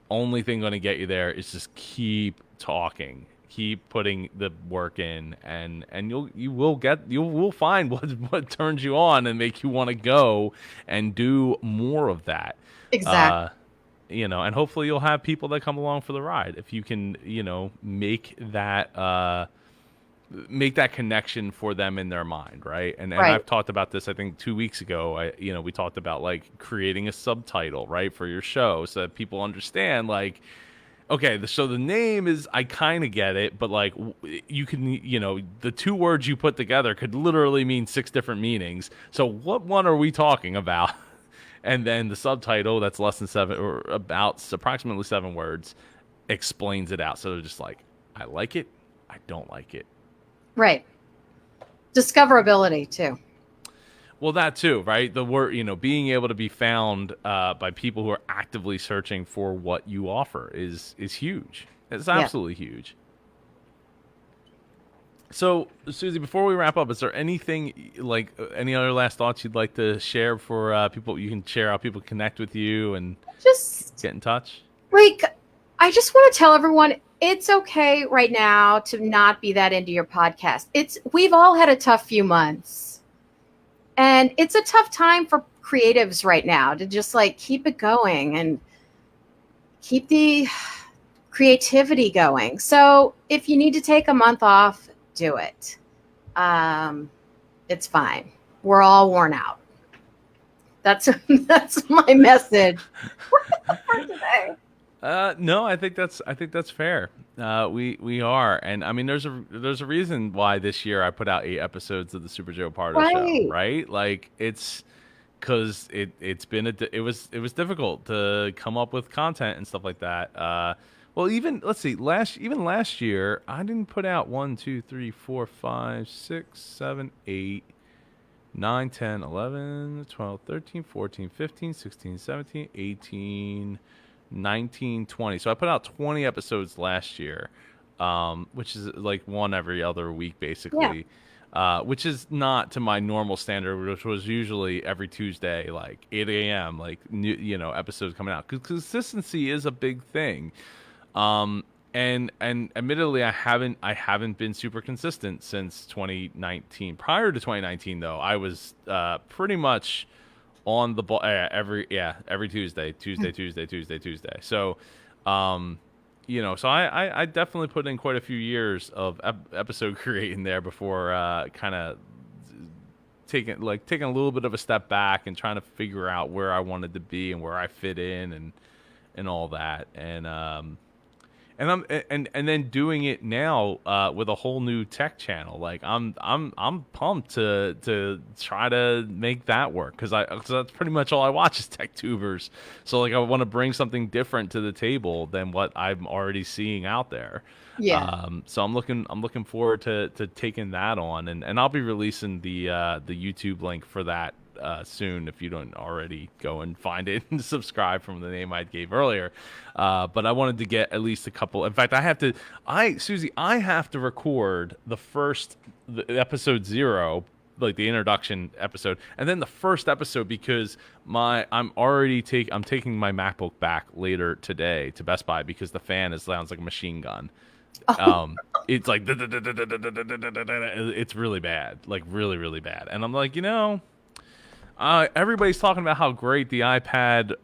only thing going to get you there is just keep talking, keep putting the work in, and you will find what turns you on and make you want to go and do more of that. Exactly. Uh, and hopefully you'll have people that come along for the ride if you can, make that connection for them in their mind, right? And Right. I've talked about this. I think 2 weeks ago, we talked about like creating a subtitle, right, for your show, so that people understand, like, okay, so the name is, I kind of get it, but like you can, the two words you put together could literally mean six different meanings. So what one are we talking about? And then the subtitle, that's less than seven, or about approximately 7 words, explains it out. So they're just like, I like it, I don't like it. Right. Discoverability too. Well, that too, right? The word, being able to be found by people who are actively searching for what you offer is huge. It's Yeah. absolutely huge. So, Suzy, before we wrap up, is there anything, like, any other last thoughts you'd like to share for people? You can share how people connect with you and Just get in touch. like, I just want to tell everyone it's okay right now to not be that into your podcast. We've all had a tough few months, and it's a tough time for creatives right now to just like keep it going and keep the creativity going. So if you need to take a month off, do it. Um, it's fine. We're all worn out. That's that's my message for today. No, I think that's fair. We are, and I mean, there's a reason why this year I put out 8 episodes of the Super Joe Pardo show, Right. right? Like, it's because it was difficult to come up with content and stuff like that. Well, even, let's see, last year I didn't put out 1, 2, 3, 4, 5, 6, 7, 8, 9, 10, 11, 12, 13, 14, 15, 16, 17, 18, 19, 20. So I put out 20 episodes last year, which is like one every other week, Yeah. basically. Which is not to my normal standard, which was usually every Tuesday, like 8 a.m., like new, episodes coming out. Because consistency is a big thing. And admittedly, I haven't been super consistent since 2019. Prior to 2019, though, I was pretty much on the ball every Tuesday. So, so I definitely put in quite a few years of episode creating there before kind of taking a little bit of a step back and trying to figure out where I wanted to be and where I fit in and all that. And then doing it now with a whole new tech channel. Like, I'm pumped to try to make that work, because that's pretty much all I watch is tech tubers. So like, I want to bring something different to the table than what I'm already seeing out there. Yeah. So I'm looking forward to taking that on, and I'll be releasing the YouTube link for that soon, if you don't already go and find it and subscribe from the name I gave earlier. But I wanted to get at least a couple. In fact, Suzy, I have to record the episode 0, like the introduction episode, and then the first episode, because I'm taking my MacBook back later today to Best Buy because the fan sounds like a machine gun. Oh, Um, it's like it's really bad, like really, really bad. And I'm like, everybody's talking about how great the iPad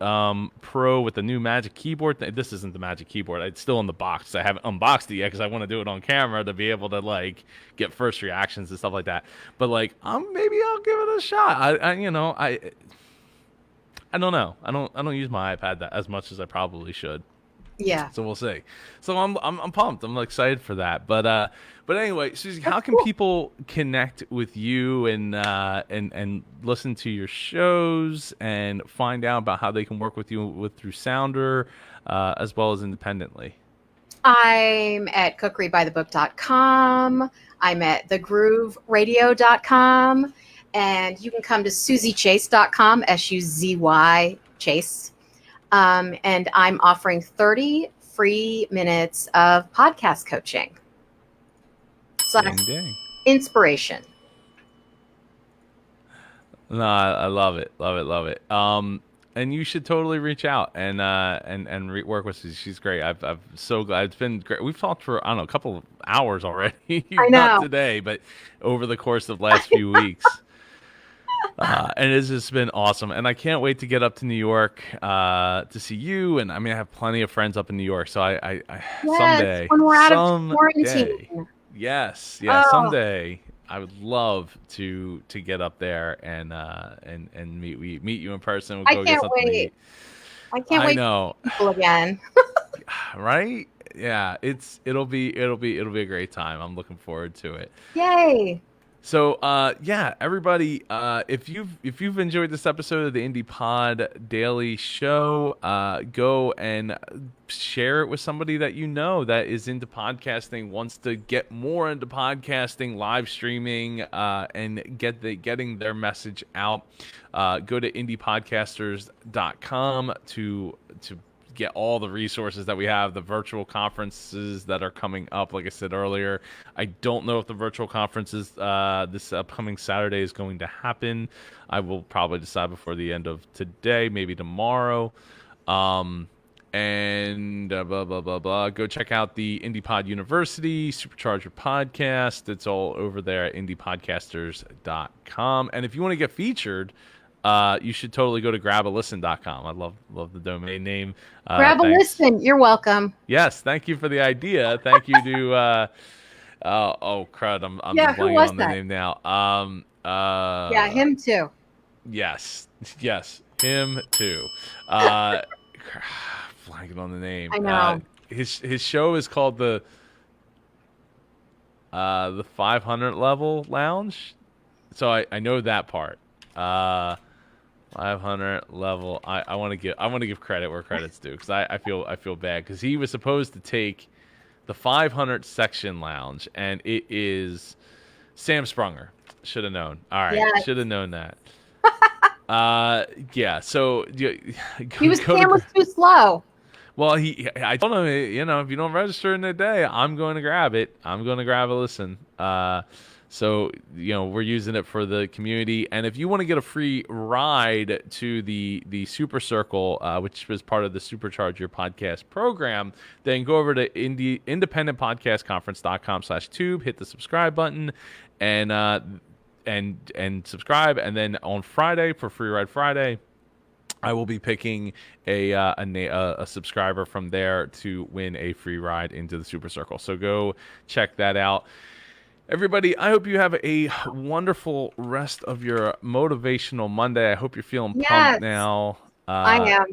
Pro with the new Magic Keyboard. This isn't the Magic Keyboard. It's still in the box. I haven't unboxed it yet because I want to do it on camera to be able to like get first reactions and stuff like that. But like, maybe I'll give it a shot. I don't know. I don't use my iPad that as much as I probably should. yeah. So we'll see. So I'm pumped. I'm excited for that. But anyway, Suzy, That's how can cool. people connect with you and listen to your shows and find out about how they can work with you through Sounder, as well as independently? I'm at cookerybythebook.com. I'm at thegrooveradio.com. And you can come to suzychase.com, SUZY Chase. And I'm offering 30 free minutes of podcast coaching slash Ding ding. inspiration. No, I love it, love it, love it. and you should totally reach out work with Suzy. She's great. I've so glad it's been great. We've talked for I don't know a couple of hours already, I not know. today, but over the course of the last few weeks. And it's just been awesome, and I can't wait to get up to New York to see you. And I mean, I have plenty of friends up in New York, so I Yes, when we're out of someday, quarantine. yeah, Oh, someday I would love to get up there and meet you in person. We'll I go get can't something to wait. eat. I can't I wait to know, see people again. right? Yeah, it'll be a great time. I'm looking forward to it. Yay. So, yeah, everybody, if you've enjoyed this episode of the Indie Pod Daily Show, go and share it with somebody that you know that is into podcasting, wants to get more into podcasting, live streaming, and getting their message out. Go to indiepodcasters.com to get all the resources that we have, the virtual conferences that are coming up. Like I said earlier, I don't know if the virtual conferences this upcoming Saturday is going to happen. I will probably decide before the end of today, maybe tomorrow. And blah blah blah blah. Go check out the IndiePod University Supercharger podcast. It's all over there at indiepodcasters.com. And if you want to get featured, you should totally go to grabalisten.com. I love the domain name. Grab a Thanks. listen. You're welcome. Yes, thank you for the idea. Thank you to oh crud, I'm Yeah, who blanking was on the that? name now. Yeah, him too. Yes, yes, him too. Uh, blanking on the name. I know. His show is called the 500 level lounge. So I know that part. 500 level. I want to give credit where credit's due because I feel bad because he was supposed to take the 500 section lounge and it is Sam Sprunger. Should have known. All right, Yes. should have known that. Yeah. So He was go Sam was too slow. well, I told him, if you don't register in a day, I'm going to grab it. I'm going to grab a listen. So, we're using it for the community. And if you want to get a free ride to the Super Circle, which was part of the Supercharge Your Podcast program, then go over to independentpodcastconference.com/tube, hit the subscribe button, and subscribe. And then on Friday, for Free Ride Friday, I will be picking a subscriber from there to win a free ride into the Super Circle. So go check that out. Everybody, I hope you have a wonderful rest of your motivational Monday. I hope you're feeling pumped Yes, now. I am.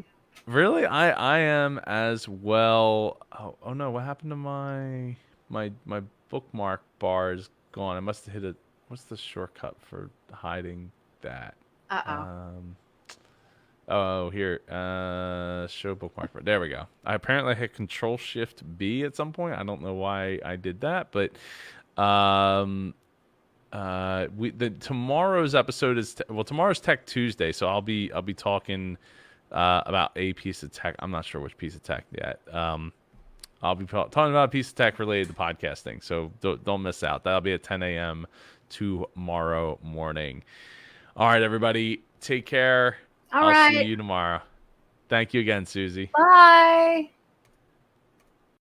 Really, I am as well. Oh no, what happened to my bookmark bar is gone. I must have hit what's the shortcut for hiding that? Uh-oh. Oh, here. Show bookmark. There we go. I apparently hit Control Shift B at some point. I don't know why I did that, but tomorrow's episode is tomorrow's Tech Tuesday, so I'll be talking about a piece of tech. I'm not sure which piece of tech yet. I'll be talking about a piece of tech related to podcasting, so don't miss out. That'll be at 10 a.m. tomorrow morning. All right, everybody, take care. All I'll see right. you tomorrow. Thank you again, Suzy. Bye.